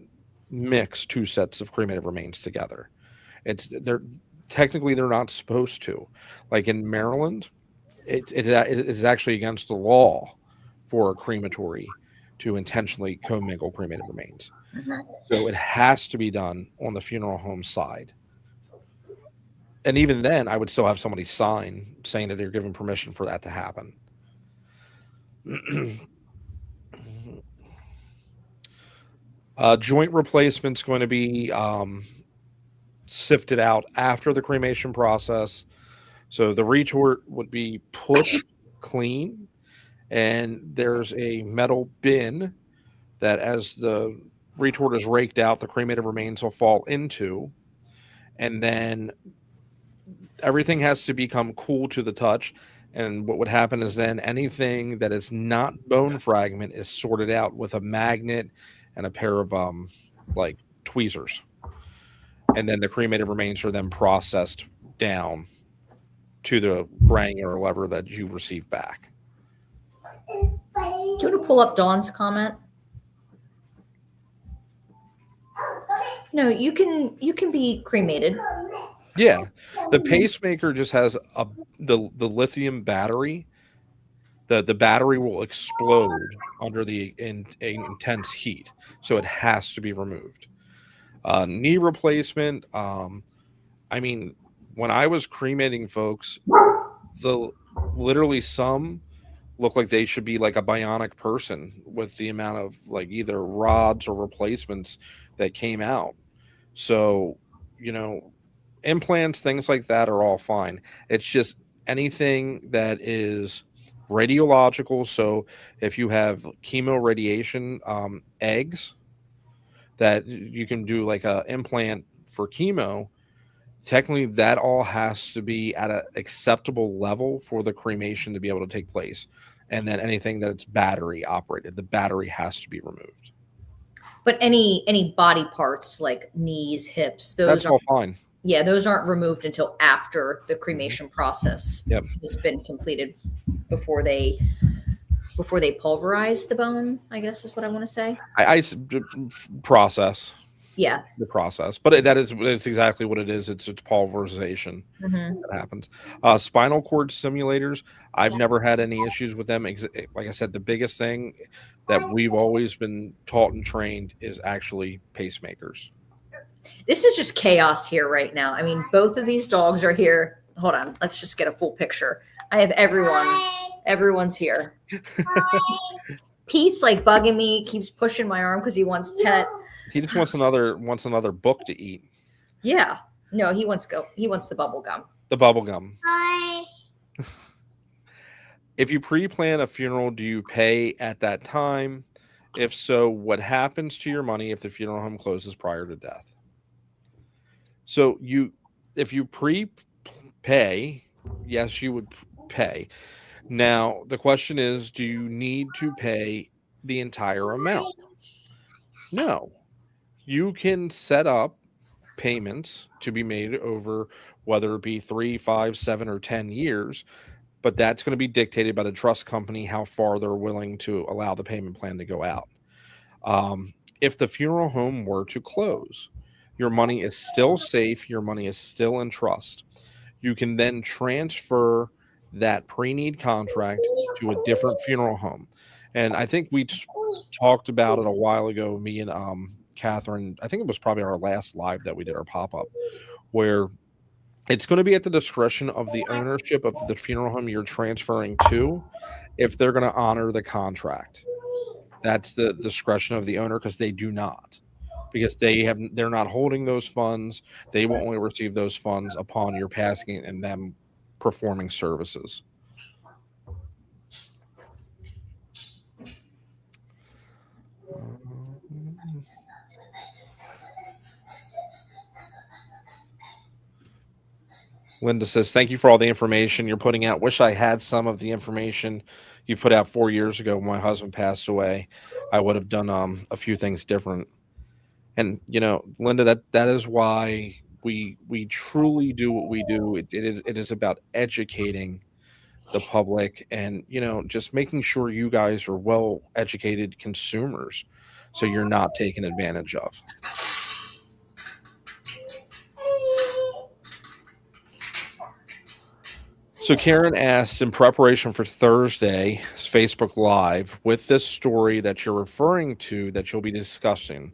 mix two sets of cremated remains together. Technically they're not supposed to. Like in Maryland, it is actually against the law for a crematory to intentionally commingle cremated remains. So it has to be done on the funeral home side. And even then, I would still have somebody sign saying that they're giving permission for that to happen. Joint replacement's going to be sifted out after the cremation process. So the retort would be put clean, and there's a metal bin that, as the retort is raked out, the cremated remains will fall into, and then everything has to become cool to the touch. And what would happen is then anything that is not bone fragment is sorted out with a magnet and a pair of like tweezers. And then the cremated remains are then processed down to the granular level that you receive back. Do you want to pull up Dawn's comment? No, you can be cremated. Yeah, the pacemaker just has the lithium battery. The battery will explode under the intense heat, so it has to be removed. Knee replacement. I mean, when I was cremating folks, literally some look like they should be like a bionic person with the amount of like either rods or replacements that came out. So, implants, things like that are all fine. It's just anything that is radiological. So if you have chemo radiation eggs that you can do like a implant for chemo, technically that all has to be at an acceptable level for the cremation to be able to take place. And then anything that's battery operated, the battery has to be removed. But any body parts like knees, hips, that's all fine. Yeah, those aren't removed until after the cremation process has been completed, before they pulverize the bone, I guess is what I want to say. I process. Yeah. The process. But it's exactly what it is. It's pulverization that happens. Spinal cord simulators, I've never had any issues with them. Like I said, the biggest thing that we've always been taught and trained is actually pacemakers. This is just chaos here right now. I mean, both of these dogs are here. Hold on. Let's just get a full picture. I have everyone. Hi. Everyone's here. Pete's like bugging me, keeps pushing my arm because he wants pet. He just wants another book to eat. Yeah. No, he wants the bubble gum. The bubble gum. Hi. If you pre-plan a funeral, do you pay at that time? If so, what happens to your money if the funeral home closes prior to death? So if you pre-pay, yes, you would pay. Now, the question is, do you need to pay the entire amount? No. You can set up payments to be made over whether it be 3, 5, 7, or 10 years, but that's going to be dictated by the trust company how far they're willing to allow the payment plan to go out. If the funeral home were to close, your money is still safe. Your money is still in trust. You can then transfer that pre-need contract to a different funeral home. And I think we talked about it a while ago, me and Catherine. I think it was probably our last live that we did, our pop-up, where it's going to be at the discretion of the ownership of the funeral home you're transferring to if they're going to honor the contract. That's the discretion of the owner, because they do not. Because they're not holding those funds. They will only receive those funds upon your passing and them performing services. Linda says, thank you for all the information you're putting out. Wish I had some of the information you put out 4 years ago when my husband passed away. I would have done a few things different. And, Linda, that is why we truly do what we do. It is about educating the public and, just making sure you guys are well-educated consumers so you're not taken advantage of. So Karen asked, in preparation for Thursday's Facebook Live, with this story that you're referring to that you'll be discussing,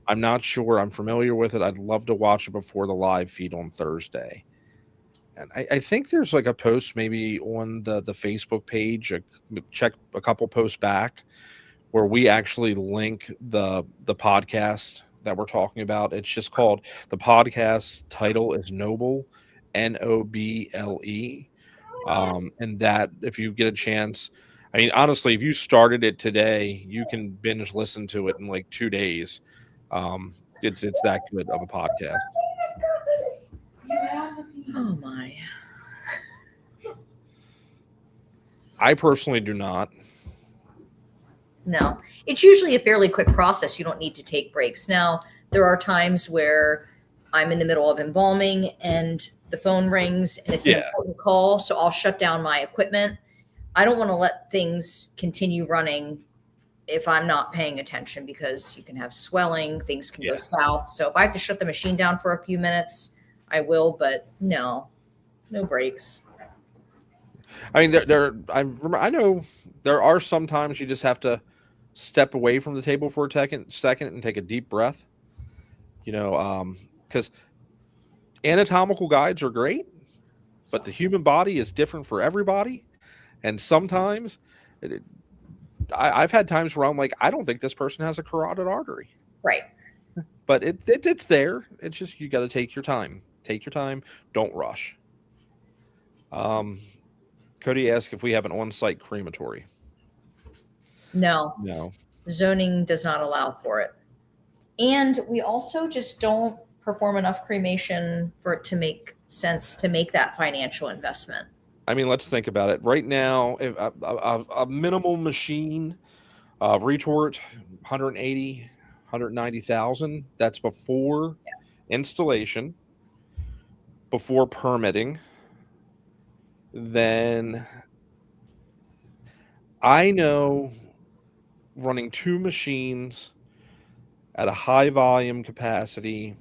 I'm not sure I'm familiar with it. I'd love to watch it before the live feed on Thursday. And I think there's like a post maybe on the Facebook page, check a couple posts back, where we actually link the podcast that we're talking about. It's just called, the podcast title is Noble, Noble. And that, if you get a chance, I mean, honestly, if you started it today, you can binge listen to it in like 2 days. It's that good of a podcast. Oh my. I personally do not. No, it's usually a fairly quick process. You don't need to take breaks. Now, there are times where I'm in the middle of embalming and the phone rings and it's an important call, so I'll shut down my equipment. I don't want to let things continue running if I'm not paying attention, because you can have swelling, things can go south. So if I have to shut the machine down for a few minutes, I will, but no breaks. I mean, I know there are some times you just have to step away from the table for a second and take a deep breath. Because anatomical guides are great, but the human body is different for everybody. And sometimes I've had times where I'm like, I don't think this person has a carotid artery. Right. But it's there. It's just, you got to take your time. Take your time. Don't rush. Cody asked if we have an on-site crematory. No. Zoning does not allow for it. And we also just don't perform enough cremation for it to make sense to make that financial investment. I mean, let's think about it. Right now, if a minimal machine, retort, 180, 190,000. That's before installation, before permitting. Then I know running 2 machines at a high volume capacity,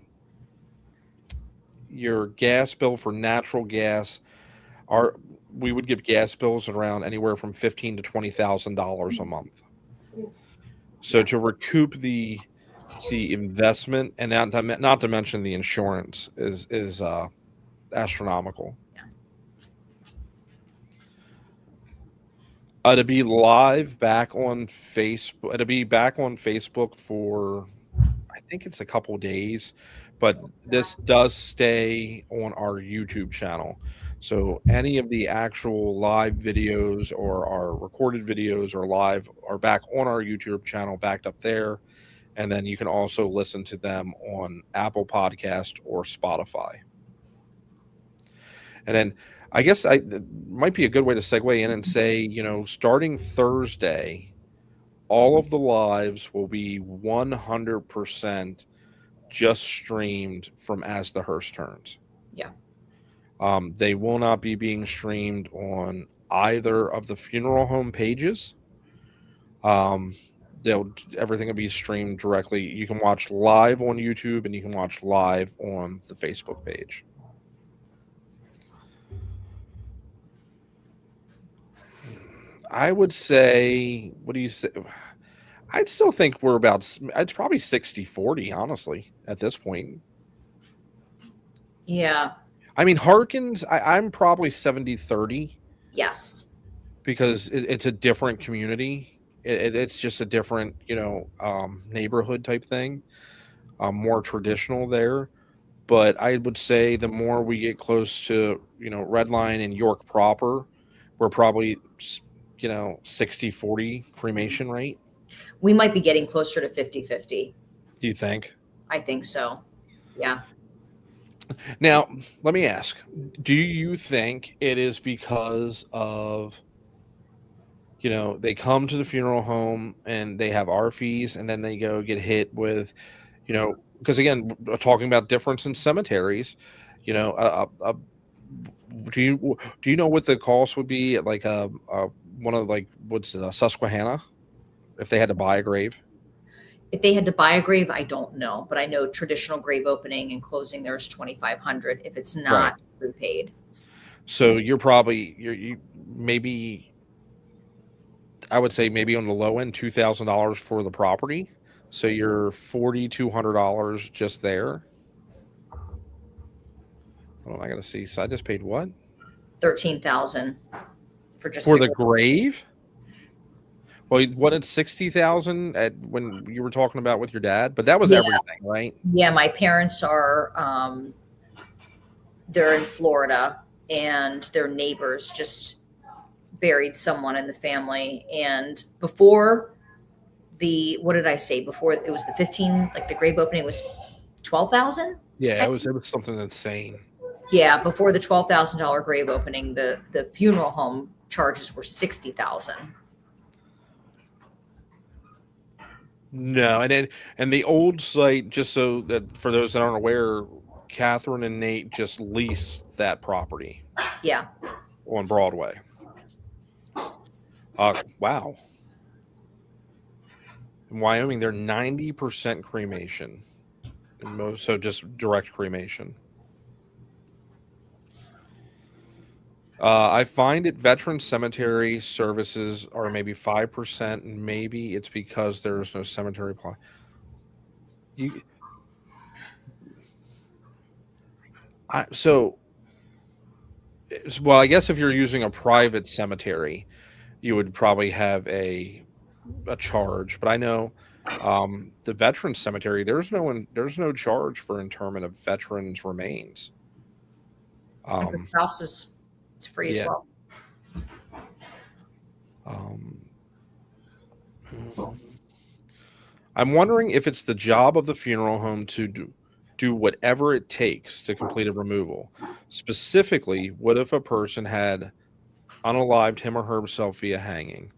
your gas bill for natural gas, we would give gas bills around anywhere from $15,000 to $20,000 a month. So to recoup the investment, and not to mention the insurance, is astronomical. To be live back on Facebook, to be back on Facebook for, I think it's a couple days, but this does stay on our YouTube channel. So any of the actual live videos or our recorded videos or live are back on our YouTube channel, backed up there. And then you can also listen to them on Apple Podcast or Spotify. And then I guess it might be a good way to segue in and say, starting Thursday, all of the lives will be 100% just streamed from As the Hearse Turns. Yeah. They will not be being streamed on either of the funeral home pages. everything will be streamed directly. You can watch live on YouTube and you can watch live on the Facebook page. I would say, what do you say? I'd still think it's probably 60-40, honestly, at this point. Yeah. I mean, Harkins, I'm probably 70-30 Yes. because it's a different community. It's just a different, neighborhood type thing, more traditional there. But I would say the more we get close to, Redline and York proper, we're probably, 60-40 cremation rate. We might be getting closer to 50-50. Do you think? I think so. Yeah. Now, let me ask, do you think it is because of, they come to the funeral home and they have our fees and then they go get hit with, because again, we're talking about difference in cemeteries, do you know what the cost would be at like one of what's Susquehanna if they had to buy a grave? If they had to buy a grave, I don't know, but I know traditional grave opening and closing there's $2,500 if it's not prepaid. So you maybe, I would say maybe on the low end $2,000 for the property. So you're $4,200 just there. Oh, I gotta see. So I just paid what? $13,000 for the grave. Well, what it's 60,000 at when you were talking about with your dad, but that was everything, right? Yeah, my parents are they're in Florida and their neighbors just buried someone in the family. And before what did I say? Before it was the 15, like the grave opening was 12,000? Yeah, it was something insane. Yeah, before the $12,000 grave opening, the funeral home charges were $60,000. No, and the old site, just so that for those that aren't aware, Catherine and Nate just leased that property. Yeah. On Broadway. Wow. In Wyoming, they're 90% cremation. So just direct cremation. I find it veteran cemetery services are maybe 5%, and maybe it's because there's no cemetery plot. I guess if you're using a private cemetery, you would probably have a charge. But I know the veteran cemetery, there's no charge for interment of veterans' remains. Spouses. It's free as well. I'm wondering if it's the job of the funeral home to do whatever it takes to complete a removal. Specifically, what if a person had unalived him or herself via hanging?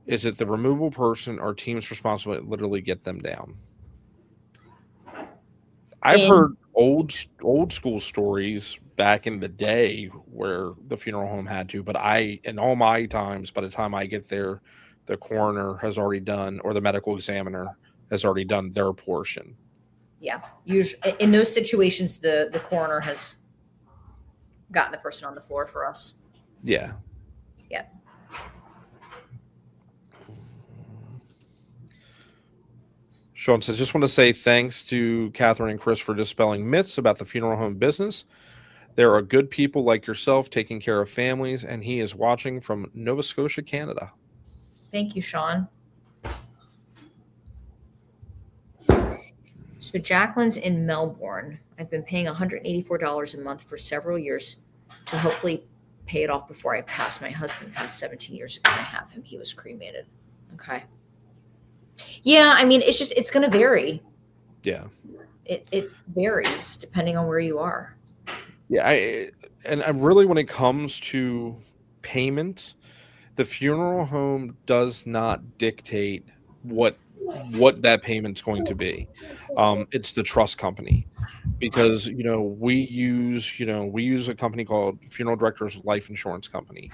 Is it the removal person or team's responsibility to literally get them down? I've heard old school stories back in the day where the funeral home had to, but in all my times, by the time I get there, the coroner has already done, or the medical examiner has already done their portion. Yeah. Usually in those situations, the coroner has gotten the person on the floor for us. Yeah. Yeah. Sean says, just want to say thanks to Catherine and Chris for dispelling myths about the funeral home business. There are good people like yourself taking care of families, and he is watching from Nova Scotia, Canada. Thank you, Sean. So Jacqueline's in Melbourne. I've been paying $184 a month for several years to hopefully pay it off before I pass. My husband passed 17 years ago and I have him. He was cremated. Okay. Yeah, I mean, it's going to vary. Yeah. It varies depending on where you are. Yeah, I really, when it comes to payments, the funeral home does not dictate what that payment's going to be. It's the trust company, because we use a company called Funeral Directors Life Insurance Company.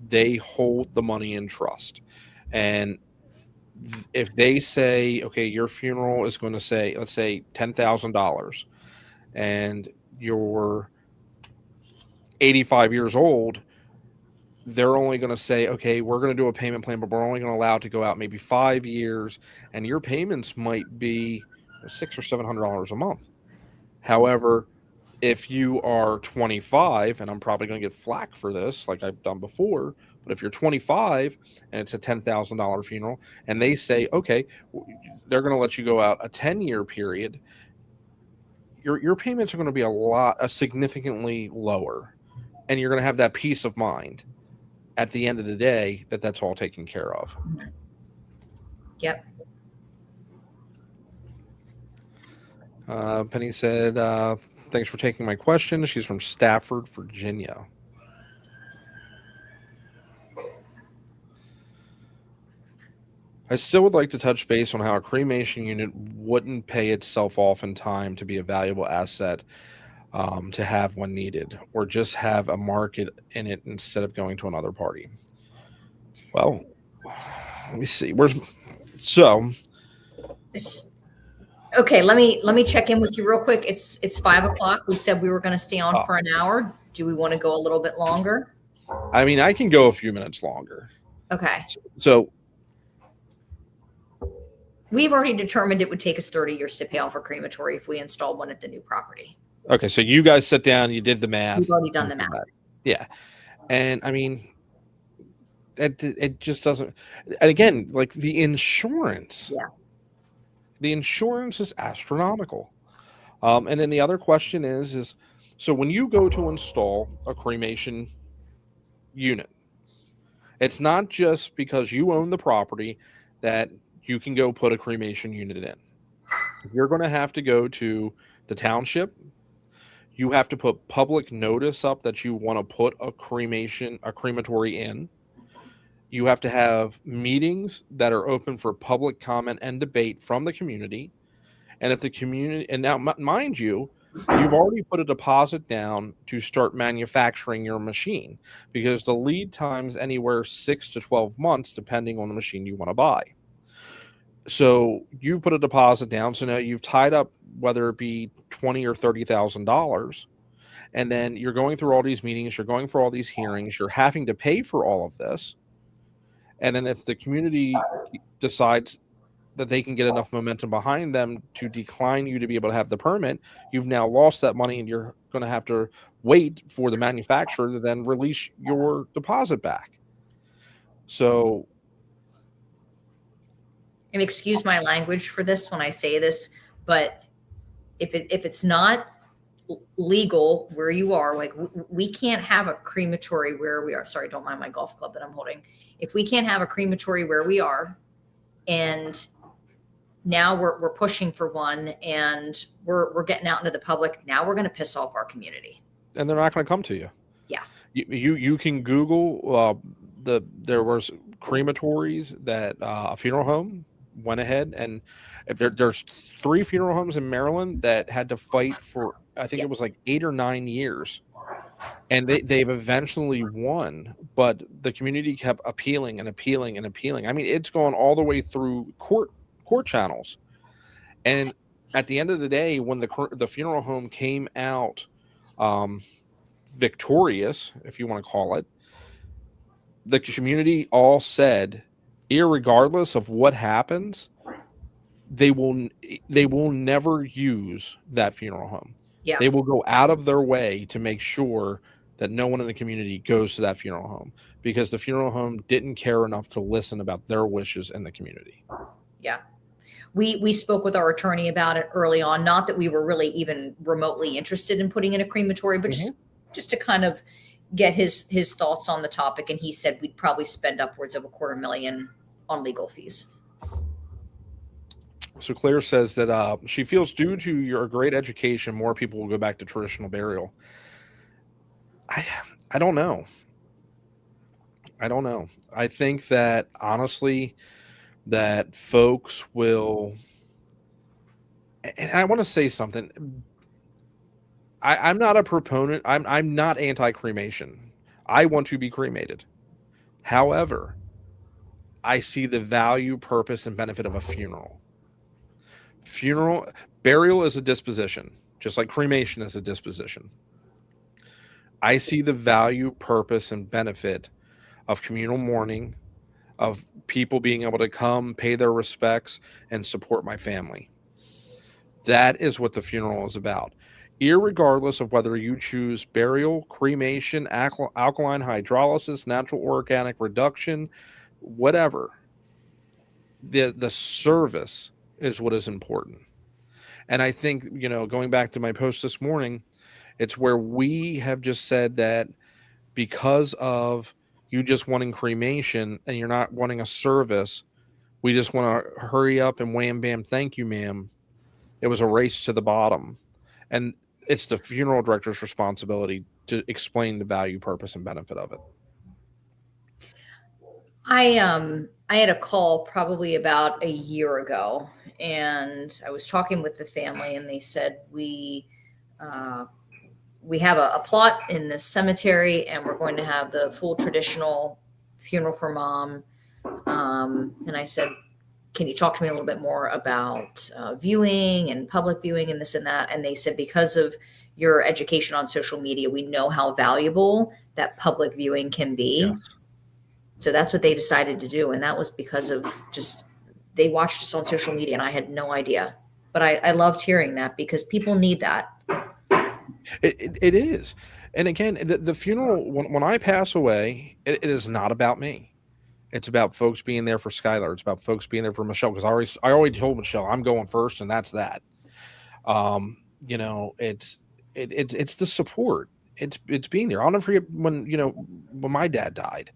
They hold the money in trust, and if they say, okay, your funeral is going to say, let's say $10,000, and you're 85 years old, they're only going to say, okay, we're going to do a payment plan, but we're only going to allow it to go out maybe 5 years, and your payments might be $600 or $700 a month. However, if you are 25, and I'm probably going to get flack for this, like I've done before, but if you're 25 and it's a $10,000 funeral, and they say, okay, they're going to let you go out a 10-year period, your payments are going to be significantly lower, and you're going to have that peace of mind at the end of the day that that's all taken care of. Yep. Penny said, thanks for taking my question. She's from Stafford, Virginia. I still would like to touch base on how a cremation unit wouldn't pay itself off in time to be a valuable asset to have when needed, or just have a market in it instead of going to another party. Well, let me see. Okay, let me check in with you real quick. It's 5:00. We said we were going to stay on for an hour. Do we want to go a little bit longer? I mean, I can go a few minutes longer. Okay. So we've already determined it would take us 30 years to pay off a crematory if we installed one at the new property. okay, so you guys sit down, you did the math. We've already done the math. Yeah. And I mean, it just doesn't, and again, like the insurance. Yeah. The insurance is astronomical. And then the other question is so when you go to install a cremation unit, it's not just because you own the property that you can go put a cremation unit in. You're going to have to go to the township. You have to put public notice up that you want to put a crematory in. You have to have meetings that are open for public comment and debate from the community. And if the community, and now mind you, you've already put a deposit down to start manufacturing your machine, because the lead time's anywhere 6 to 12 months, depending on the machine you want to buy. So you put a deposit down. So now you've tied up, whether it be $20,000 or $30,000, and then you're going through all these meetings, you're going for all these hearings, you're having to pay for all of this. And then if the community decides that they can get enough momentum behind them to decline you to be able to have the permit, you've now lost that money, and you're going to have to wait for the manufacturer to then release your deposit back. So, And excuse my language for this when I say this, but if it's not legal where you are, like we can't have a crematory where we are. Sorry, don't mind my golf club that I'm holding. If we can't have a crematory where we are, and now we're pushing for one, and we're getting out into the public, now we're going to piss off our community. And they're not going to come to you. Yeah. You can Google there was crematories that a funeral home went ahead, and if there's 3 funeral homes in Maryland that had to fight for, I think it was like 8 or 9 years, and they've eventually won, but the community kept appealing and appealing and appealing. I mean, it's gone all the way through court channels, and at the end of the day, when the funeral home came out victorious, if you want to call it, the community all said, irregardless of what happens, they will never use that funeral home. Yeah. They will go out of their way to make sure that no one in the community goes to that funeral home, because the funeral home didn't care enough to listen about their wishes in the community. Yeah. We spoke with our attorney about it early on. Not that we were really even remotely interested in putting in a crematory, but just to kind of get his thoughts on the topic. And he said we'd probably spend upwards of $250,000 on legal fees. So Claire says that she feels due to your great education, more people will go back to traditional burial. I don't know. I think that honestly, that folks will, and I want to say something. I'm not a proponent. I'm not anti-cremation. I want to be cremated. However, I see the value, purpose, and benefit of a funeral. Burial is a disposition, just like cremation is a disposition. I see the value, purpose, and benefit of communal mourning, of people being able to come, pay their respects, and support my family. That is what the funeral is about. Irregardless of whether you choose burial, cremation, alkaline hydrolysis, natural organic reduction, whatever, the service is what is important. And I think, going back to my post this morning, it's where we have just said that because of you just wanting cremation and you're not wanting a service, we just want to hurry up and wham, bam, thank you, ma'am. It was a race to the bottom. And it's the funeral director's responsibility to explain the value, purpose, and benefit of it. I had a call probably about a year ago, and I was talking with the family, and they said we have a plot in this cemetery, and we're going to have the full traditional funeral for mom. And I said, can you talk to me a little bit more about viewing and public viewing and this and that? And they said, because of your education on social media, we know how valuable that public viewing can be. Yes. So that's what they decided to do. And that was because of just, they watched us on social media and I had no idea. But I loved hearing that because people need that. It is. And again, the funeral, when I pass away, it is not about me. It's about folks being there for Skylar. It's about folks being there for Michelle. Because I already told Michelle I'm going first, and that's that. It's the support. It's being there. I'll never forget when my dad died,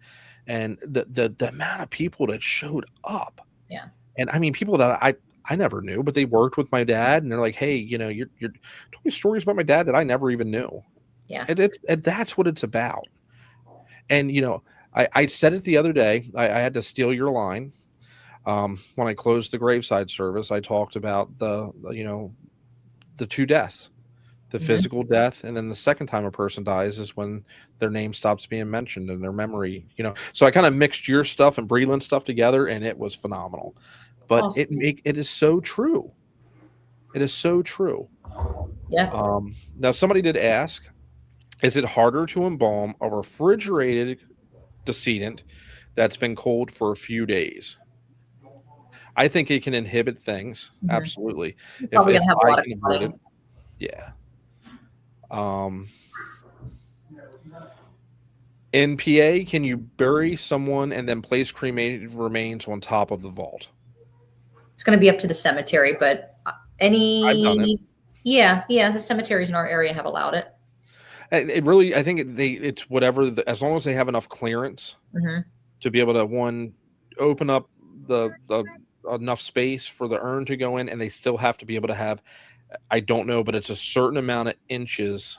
and the amount of people that showed up. Yeah. And I mean, people that I never knew, but they worked with my dad, and they're like, hey, you're told me stories about my dad that I never even knew. Yeah. And that's what it's about. And I said it the other day. I had to steal your line. When I closed the graveside service, I talked about the two deaths, the physical death, and then the second time a person dies is when their name stops being mentioned and their memory. So I kind of mixed your stuff and Breland's stuff together, and it was phenomenal. But awesome. it is so true. It is so true. Yeah. Now somebody did ask, is it harder to embalm a refrigerated decedent that's been cold for a few days? I think it can inhibit things. Mm-hmm. Absolutely. If I can avoid it. Yeah. In PA, can you bury someone and then place cremated remains on top of the vault? It's going to be up to the cemetery, but I've done it. Yeah, the cemeteries in our area have allowed it. It really, I think it's whatever, as long as they have enough clearance to be able to open up the enough space for the urn to go in, and they still have to be able to have, I don't know, but it's a certain amount of inches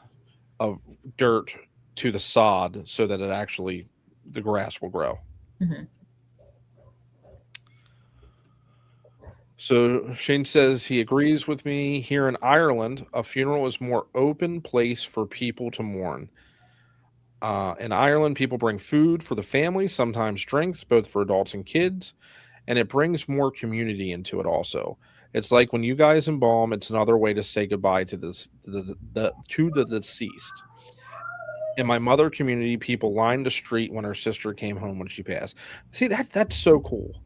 of dirt to the sod so that the grass will grow. Mm-hmm. So Shane says he agrees with me. Here in Ireland, a funeral is more open place for people to mourn. In Ireland, people bring food for the family, sometimes drinks, both for adults and kids, and it brings more community into it also. It's like when you guys embalm, it's another way to say goodbye to the deceased. In my mother community, people lined the street when her sister came home when she passed. See, that's so cool.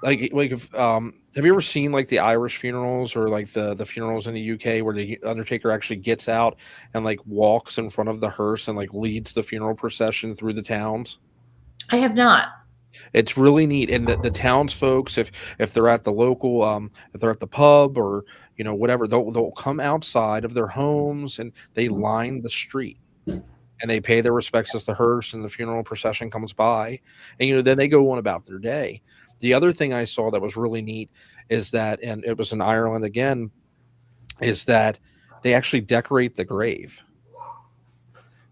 Like if have you ever seen like the Irish funerals or like the funerals in the UK where the undertaker actually gets out and like walks in front of the hearse and like leads the funeral procession through the towns? I have not. It's really neat. And the townsfolk, if they're at the local, if they're at the pub or whatever, they'll come outside of their homes and they line the street and they pay their respects as the hearse and the funeral procession comes by, and then they go on about their day. The other thing I saw that was really neat is that, and it was in Ireland again, is that they actually decorate the grave.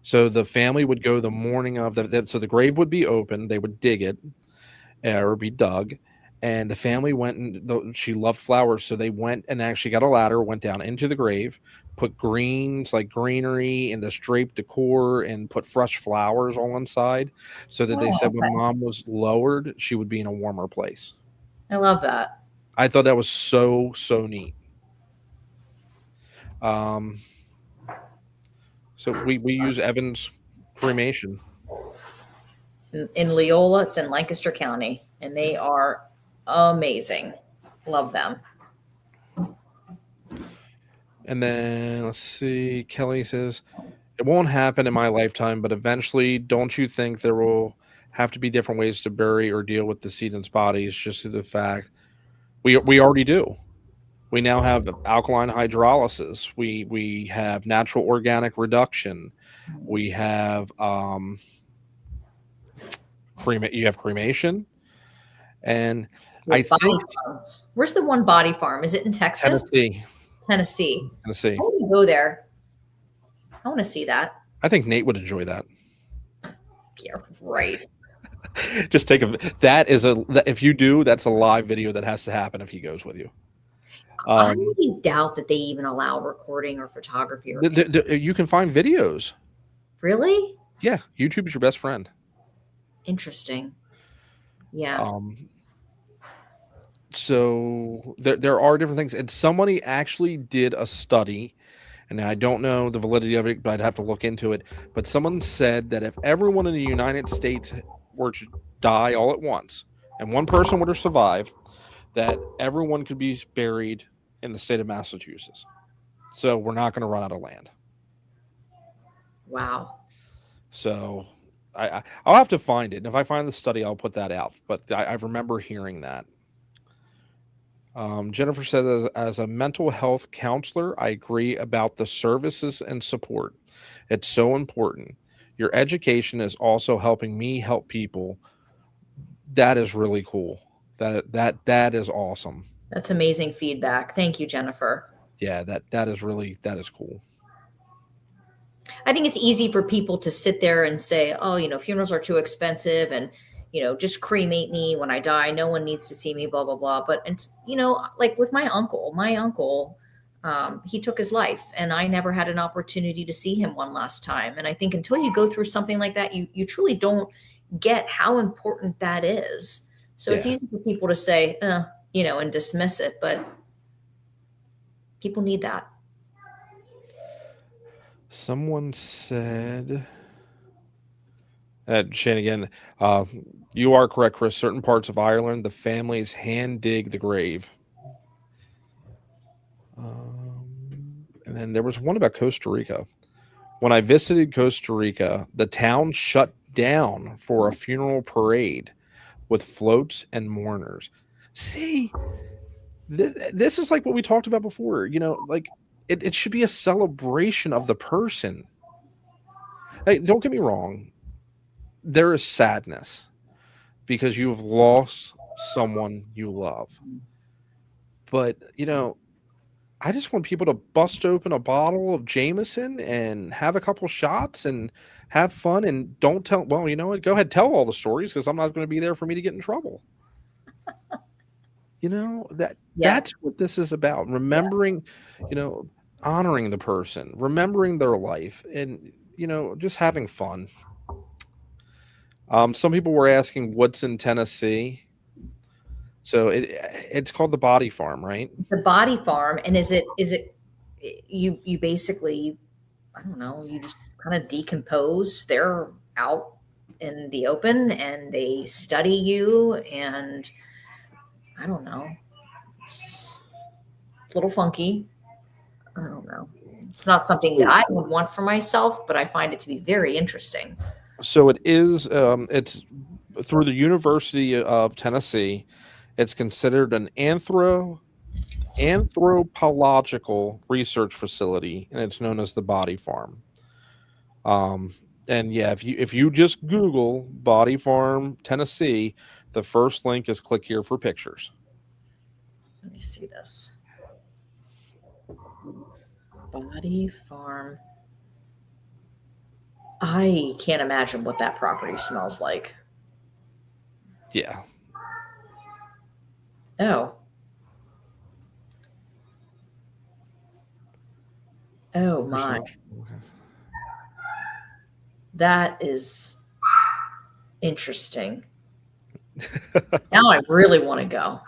So the family would go the morning of so the grave would be open, they would dig it or be dug, And the family went and she loved flowers. So they went and actually got a ladder, went down into the grave, put greens like greenery and this draped decor and put fresh flowers all inside so that they Oh, said when okay. mom was lowered, she would be in a warmer place. I love that. I thought that was so neat. So we use Evans cremation. In Leola, it's in Lancaster County, and they are amazing. Love them. And then let's see, Kelly says, it won't happen in my lifetime, but eventually, don't you think there will have to be different ways to bury or deal with decedents' bodies just to the fact we already do. We now have alkaline hydrolysis. We have natural organic reduction. We have you have cremation. And I think Farms. Where's the one body farm? Is it in Texas? Tennessee. Tennessee. Tennessee. I want to go there. I want to see that. I think Nate would enjoy that. Yeah, right. Just take if you do, that's a live video that has to happen if he goes with you. I really doubt that they even allow recording or photography. You can find videos. Really? Yeah, YouTube's your best friend. Interesting. Yeah. So there are different things, and somebody actually did a study, and I don't know the validity of it, but I'd have to look into it. But someone said that if everyone in the United States were to die all at once, and one person were to survive, that everyone could be buried in the state of Massachusetts. So we're not going to run out of land. Wow. So I'll have to find it, and if I find the study, I'll put that out. But I remember hearing that. Jennifer says, as a mental health counselor, I agree about the services and support. It's so important. Your education is also helping me help people. That is really cool. That is awesome. That's amazing feedback. Thank you, Jennifer. Yeah, that is cool. I think it's easy for people to sit there and say, oh, funerals are too expensive and, just cremate me when I die. No one needs to see me, blah, blah, blah. But, like with my uncle, he took his life and I never had an opportunity to see him one last time. And I think until you go through something like that, you truly don't get how important that is. So It's easy for people to say, and dismiss it, but people need that. Someone said, Shane again, you are correct, Chris. Certain parts of Ireland, the families hand dig the grave. And then there was one about Costa Rica. When I visited Costa Rica, the town shut down for a funeral parade with floats and mourners. See, this is like what we talked about before. Like it should be a celebration of the person. Hey, don't get me wrong. There is sadness because you have lost someone you love. But, I just want people to bust open a bottle of Jameson and have a couple shots and have fun and don't tell. Well, you know what? Go ahead, tell all the stories because I'm not going to be there for me to get in trouble. That's what this is about. Remembering, honoring the person, remembering their life and, just having fun. Some people were asking what's in Tennessee. So it's called the Body Farm, right? The Body Farm. And is it you basically, I don't know, you just kind of decompose. They're out in the open and they study you, and I don't know. It's a little funky. I don't know. It's not something that I would want for myself, but I find it to be very interesting. So it is. It's through the University of Tennessee. It's considered an anthropological research facility, and it's known as the Body Farm. And yeah, if you just Google Body Farm Tennessee, the first link is click here for pictures. Let me see this. Body Farm. I can't imagine what that property smells like. Yeah. Oh. Oh my. That is interesting. Now I really want to go.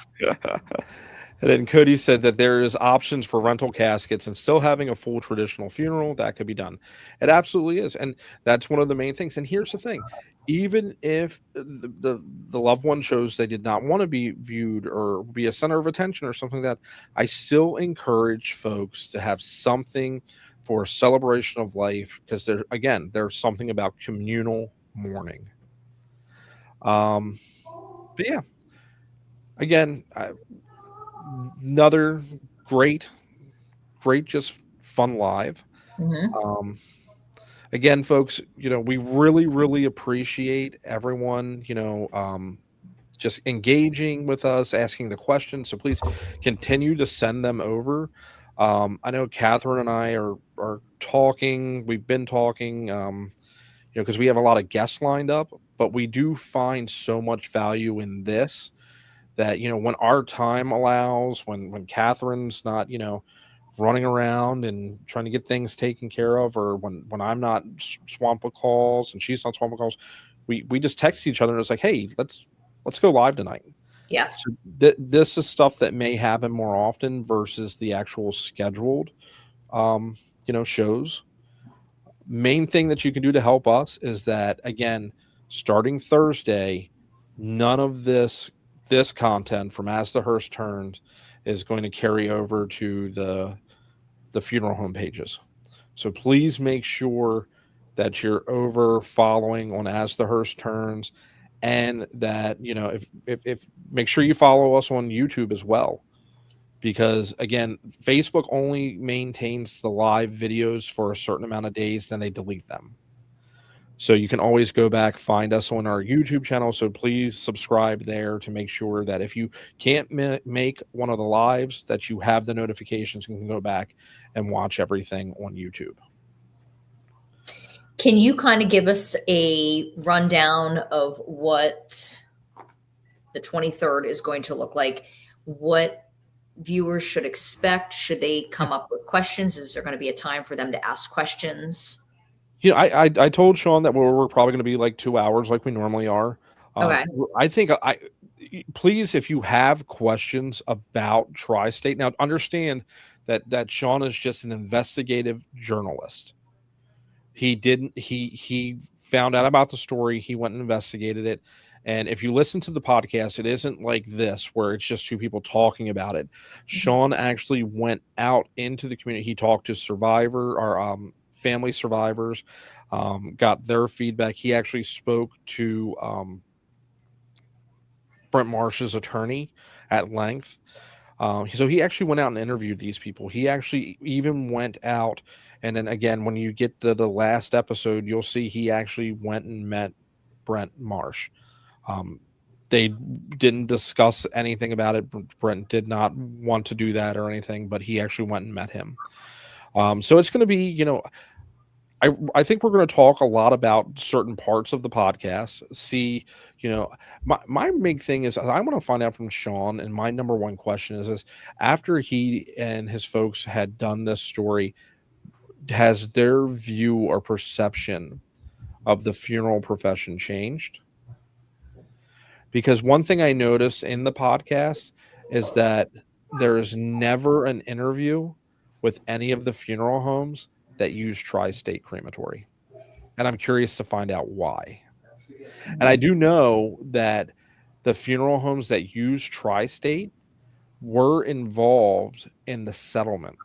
And then Cody said that there is options for rental caskets and still having a full traditional funeral that could be done. It absolutely is, and that's one of the main things. And here's the thing: even if the loved one chose they did not want to be viewed or be a center of attention or something like that, I still encourage folks to have something for a celebration of life, because there's something about communal mourning. But yeah, again, another great, just fun live. Mm-hmm. Again, folks, we really, really appreciate everyone, just engaging with us, asking the questions. So please continue to send them over. I know Catherine and I are talking. We've been talking, because we have a lot of guests lined up, but we do find so much value in this that, when our time allows, when Catherine's not, running around and trying to get things taken care of, or when I'm not swamped with calls and she's not swamped with calls, we just text each other and it's like, hey, let's go live tonight. Yeah. So this is stuff that may happen more often versus the actual scheduled shows. Main thing that you can do to help us is that, again, starting Thursday, none of this content from As the Hearse Turns is going to carry over to the funeral home pages. So please make sure that you're over following on As the Hearse Turns, and that, if make sure you follow us on YouTube as well, because again, Facebook only maintains the live videos for a certain amount of days, then they delete them. So you can always go back, find us on our YouTube channel. So please subscribe there to make sure that if you can't make one of the lives, that you have the notifications and can go back and watch everything on YouTube. Can you kind of give us a rundown of what the 23rd is going to look like? What viewers should expect? Should they come up with questions? Is there going to be a time for them to ask questions? I told Sean that we're probably going to be like 2 hours like we normally are. Okay. I think please, if you have questions about Tri-State, now understand that Sean is just an investigative journalist. He found out about the story. He went and investigated it. And if you listen to the podcast, it isn't like this where it's just two people talking about it. Sean actually went out into the community. He talked to family survivors, got their feedback. He actually spoke to Brent Marsh's attorney at length. So he actually went out and interviewed these people. He actually even went out, and then again, when you get to the last episode, you'll see he actually went and met Brent Marsh. They didn't discuss anything about it. Brent did not want to do that or anything, but he actually went and met him. So it's going to be, I think we're going to talk a lot about certain parts of the podcast. See, my big thing is I want to find out from Sean, and my number one question is after he and his folks had done this story, has their view or perception of the funeral profession changed? Because one thing I noticed in the podcast is that there is never an interview with any of the funeral homes that use Tri-State Crematory. And I'm curious to find out why. And I do know that the funeral homes that use Tri-State were involved in the settlement.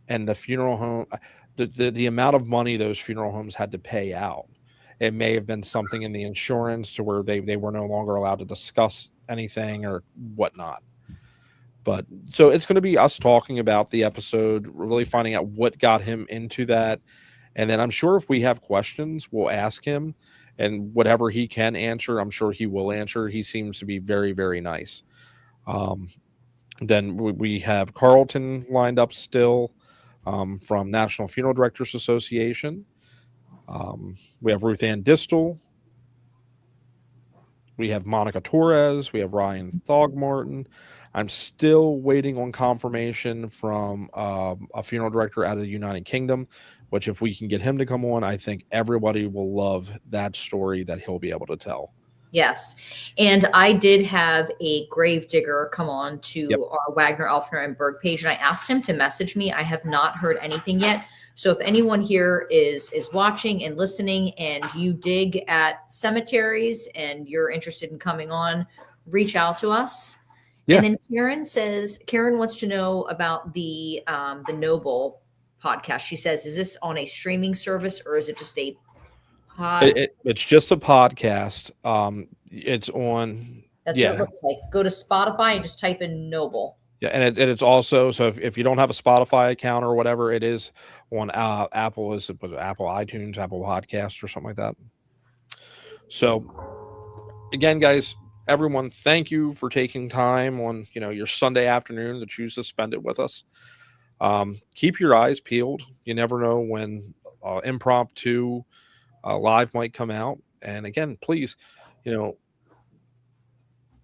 And the funeral home, the amount of money those funeral homes had to pay out, it may have been something in the insurance to where they were no longer allowed to discuss anything or whatnot. But so it's going to be us talking about the episode, really finding out what got him into that. And then I'm sure if we have questions, we'll ask him, and whatever he can answer, I'm sure he will answer. He seems to be very, very nice. Then we have Carlton lined up still from National Funeral Directors Association. We have Ruth Ann Distel. We have Monica Torres. We have Ryan Thogmartin. I'm still waiting on confirmation from a funeral director out of the United Kingdom, which if we can get him to come on, I think everybody will love that story that he'll be able to tell. Yes. And I did have a grave digger come on to Yep. our Wagner, Elfner, and Berg page, and I asked him to message me. I have not heard anything yet. So if anyone here is watching and listening and you dig at cemeteries and you're interested in coming on, reach out to us. Yeah. And then Karen wants to know about the Noble podcast. She says, is this on a streaming service or is it just a pod? It's just a podcast. It's on. That's Yeah. what it looks like. Go to Spotify and just type in Noble. Yeah, and it's also, so if you don't have a Spotify account or whatever, it is on Apple, Apple iTunes, Apple Podcasts, or something like that. So again, guys, everyone, thank you for taking time on your Sunday afternoon to choose to spend it with us. Keep your eyes peeled. You never know when impromptu live might come out. And again, please,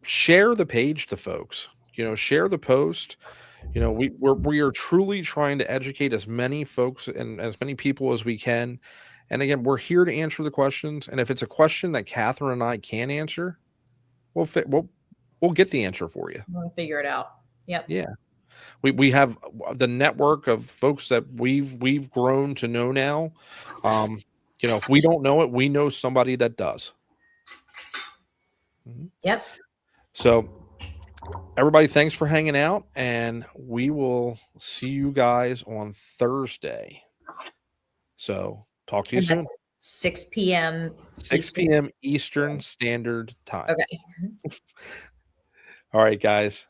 share the page to folks. Share the post. We are truly trying to educate as many folks and as many people as we can. And again, we're here to answer the questions. And if it's a question that Catherine and I can answer, we'll get the answer for you. We'll figure it out. Yep. Yeah. We have the network of folks that we've grown to know now. If we don't know it, we know somebody that does. Mm-hmm. Yep. So everybody, thanks for hanging out, and we will see you guys on Thursday. So talk to you soon. 6 p.m. 6 p.m. Eastern Standard Time. Okay. All right, guys.